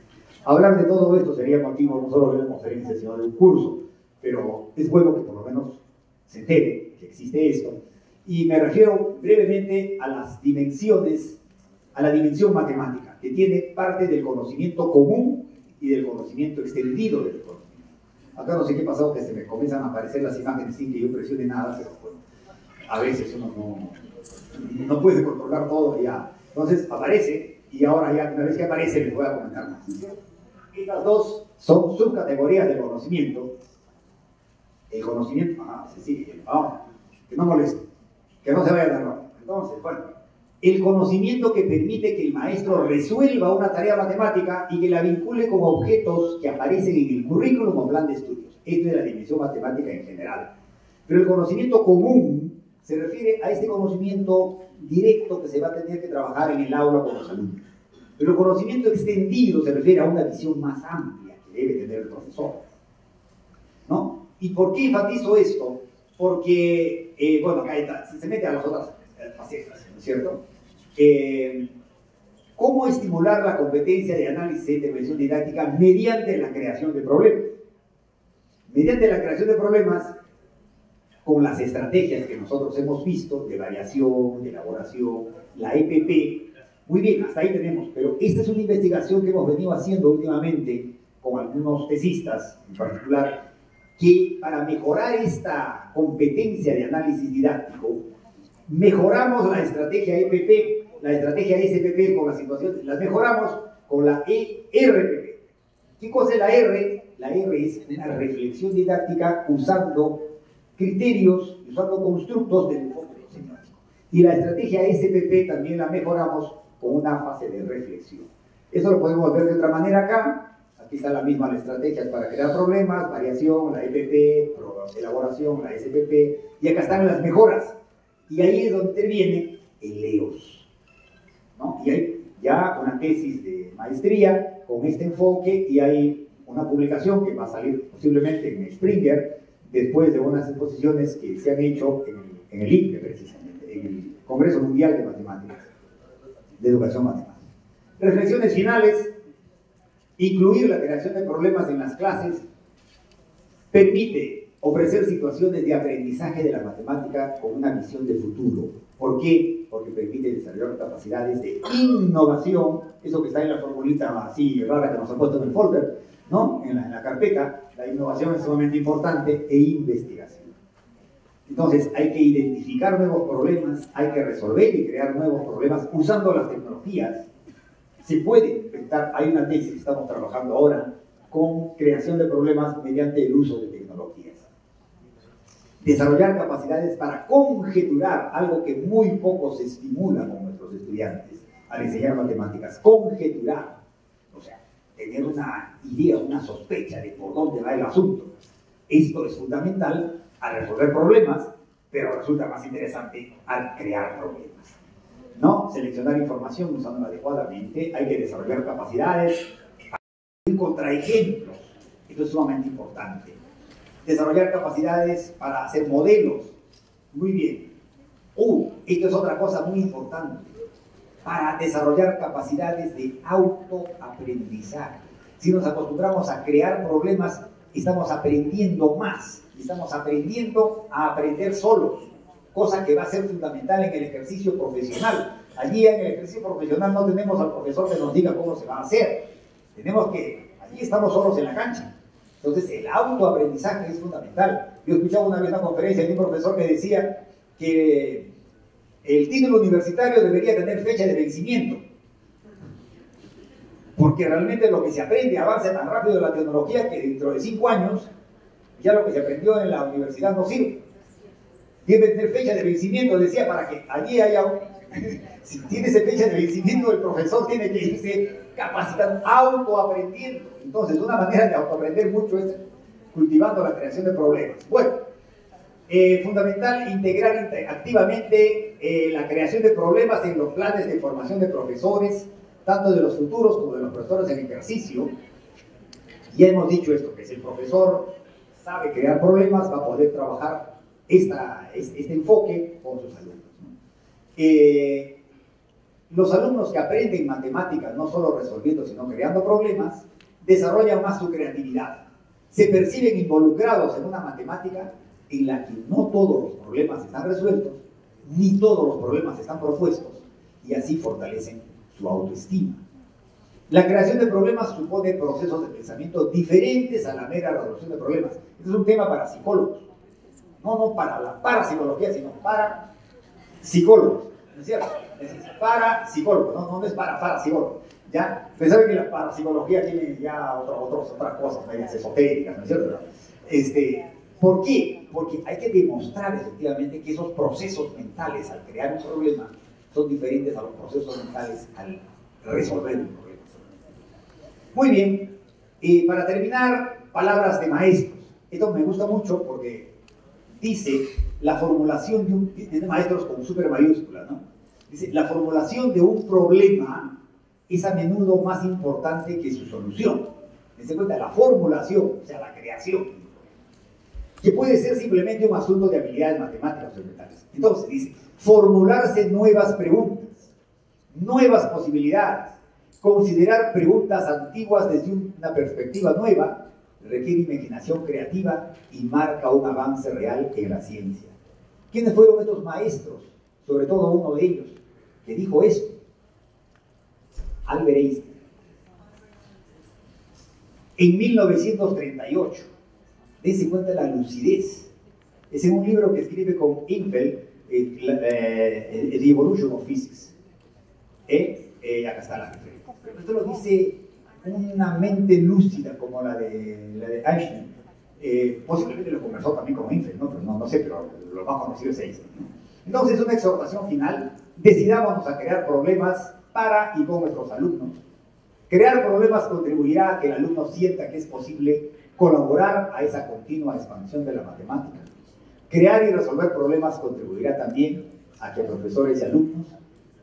Hablar de todo esto sería motivo no solo de una conferencia, sino de un curso, pero es bueno que por lo menos se entere que existe esto. Y me refiero brevemente a las dimensiones, a la dimensión matemática, que tiene parte del conocimiento común y del conocimiento extendido del conocimiento. Acá no sé qué pasó, que se me comienzan a aparecer las imágenes sin que yo presione nada, pero bueno, a veces uno no puede controlar todo ya. Entonces aparece, y ahora ya una vez que aparece les voy a comentar más. Estas dos son subcategorías del conocimiento. El conocimiento, se sigue, vamos, que no moleste, que no se vaya de error. Entonces, bueno, el conocimiento que permite que el maestro resuelva una tarea matemática y que la vincule con objetos que aparecen en el currículum o plan de estudios. Esto es la dimensión matemática en general. Pero el conocimiento común se refiere a este conocimiento directo que se va a tener que trabajar en el aula con los alumnos. Pero el conocimiento extendido se refiere a una visión más amplia que debe tener el profesor, ¿no? ¿Y por qué enfatizo esto? Porque, bueno, acá está, se mete a las otras facetas, ¿no es cierto? ¿Cómo estimular la competencia de análisis e intervención didáctica mediante la creación de problemas? Mediante la creación de problemas con las estrategias que nosotros hemos visto de variación, de elaboración, la EPP. Muy bien, hasta ahí tenemos, pero esta es una investigación que hemos venido haciendo últimamente con algunos tesistas en particular, que para mejorar esta competencia de análisis didáctico, mejoramos la estrategia EPP, la estrategia SPP con la situación, las mejoramos con la ERPP. ¿Qué cosa es la R? La R es una reflexión didáctica usando criterios, usando constructos del enfoque semántico. Y la estrategia SPP también la mejoramos con una fase de reflexión. Eso lo podemos ver de otra manera acá. Aquí está la misma la estrategia para crear problemas, variación, la EPP, elaboración, la SPP, y acá están las mejoras. Y ahí es donde interviene el EOS, ¿no? Y hay ya una tesis de maestría con este enfoque y hay una publicación que va a salir posiblemente en Springer después de unas exposiciones que se han hecho en el ICME, precisamente, en el Congreso Mundial de Matemáticas, de Educación Matemática. Reflexiones finales. Incluir la creación de problemas en las clases permite ofrecer situaciones de aprendizaje de la matemática con una visión de futuro. ¿Por qué? Porque permite desarrollar capacidades de innovación, eso que está en la formulita así rara que nos ha puesto en el folder, ¿no? En la carpeta. La innovación es sumamente importante, e investigación. Entonces hay que identificar nuevos problemas, hay que resolver y crear nuevos problemas usando las tecnologías. Se puede inventar, hay una tesis que estamos trabajando ahora con creación de problemas mediante el uso de tecnologías. Desarrollar capacidades para conjeturar, algo que muy poco se estimula con nuestros estudiantes al enseñar matemáticas. Conjeturar, o sea, tener una idea, una sospecha de por dónde va el asunto. Esto es fundamental al resolver problemas, pero resulta más interesante al crear problemas. ¿No? Seleccionar información usándola adecuadamente, hay que desarrollar capacidades, ir contra ejemplos, esto es sumamente importante. Desarrollar capacidades para hacer modelos, muy bien. Esto es otra cosa muy importante, para desarrollar capacidades de autoaprendizaje. Si nos acostumbramos a crear problemas, estamos aprendiendo más, estamos aprendiendo a aprender solos, cosa que va a ser fundamental en el ejercicio profesional. Allí en el ejercicio profesional no tenemos al profesor que nos diga cómo se va a hacer. Allí estamos solos en la cancha. Entonces el autoaprendizaje es fundamental. Yo escuchaba una vez una conferencia de un profesor que decía que el título universitario debería tener fecha de vencimiento. Porque realmente lo que se aprende avanza tan rápido en la tecnología que dentro de 5 años ya lo que se aprendió en la universidad no sirve. Debe tener fecha de vencimiento, decía, para que allí haya si tiene esa fecha de vencimiento, el profesor tiene que irse capacitando, autoaprendiendo. Entonces, una manera de autoaprender mucho es cultivando la creación de problemas. Bueno, fundamental integrar activamente la creación de problemas en los planes de formación de profesores, tanto de los futuros como de los profesores en ejercicio. Ya hemos dicho esto, que si el profesor sabe crear problemas, va a poder trabajar este enfoque con sus alumnos. Los alumnos que aprenden matemáticas, no solo resolviendo, sino creando problemas, desarrollan más su creatividad. se perciben involucrados en una matemática en la que no todos los problemas están resueltos, ni todos los problemas están propuestos, y así fortalecen su autoestima. La creación de problemas supone procesos de pensamiento diferentes a la mera resolución de problemas. Este es un tema para psicólogos. No para la parapsicología, sino para psicólogos. ¿No es cierto? Es para psicólogos, no es para parapsicólogos. ¿Ya? Ustedes saben que la parapsicología tiene ya otras cosas medias esotéricas, ¿no es cierto? ¿Por qué? Porque hay que demostrar efectivamente que esos procesos mentales al crear un problema son diferentes a los procesos mentales al resolver un problema. Muy bien, para terminar, palabras de maestros. Esto me gusta mucho porque dice la formulación de maestros con super mayúscula, ¿no? Dice, la formulación de un problema es a menudo más importante que su solución. Dense cuenta, la formulación, o sea, la creación, que puede ser simplemente un asunto de habilidades matemáticas o mentales. Entonces, dice, formularse nuevas preguntas, nuevas posibilidades, considerar preguntas antiguas desde una perspectiva nueva, requiere imaginación creativa y marca un avance real en la ciencia. ¿Quiénes fueron estos maestros? Sobre todo uno de ellos, que dijo esto. Albert Einstein. En 1938, dense cuenta de la lucidez. Es en un libro que escribe con Infeld, The Evolution of Physics. Acá está la referencia. Esto lo dice una mente lúcida como la de Einstein. Posiblemente lo conversó también con Infeld, ¿no? Pero no sé, pero lo más conocido es Einstein, ¿no? Entonces, una exhortación final: decidámonos a crear problemas para y con nuestros alumnos. Crear problemas contribuirá a que el alumno sienta que es posible colaborar a esa continua expansión de la matemática. Crear y resolver problemas contribuirá también a que profesores y alumnos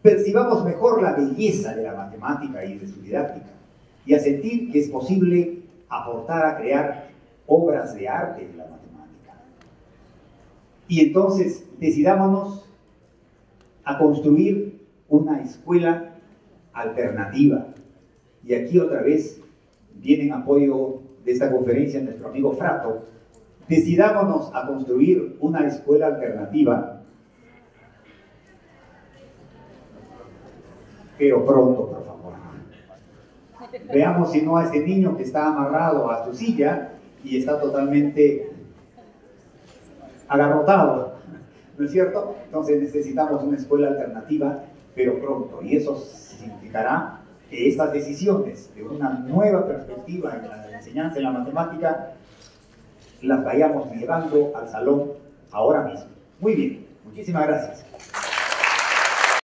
percibamos mejor la belleza de la matemática y de su didáctica, y a sentir que es posible aportar a crear obras de arte de la matemática. Y entonces decidámonos a construir una escuela alternativa. Y aquí otra vez viene en apoyo de esta conferencia nuestro amigo Frato. Decidámonos a construir una escuela alternativa, pero pronto, por favor. Veamos si no a ese niño que está amarrado a su silla y está totalmente agarrotado, ¿no es cierto? Entonces necesitamos una escuela alternativa, pero pronto, y eso significará que estas decisiones de una nueva perspectiva en la enseñanza en la matemática las vayamos llevando al salón ahora mismo. Muy bien, muchísimas gracias.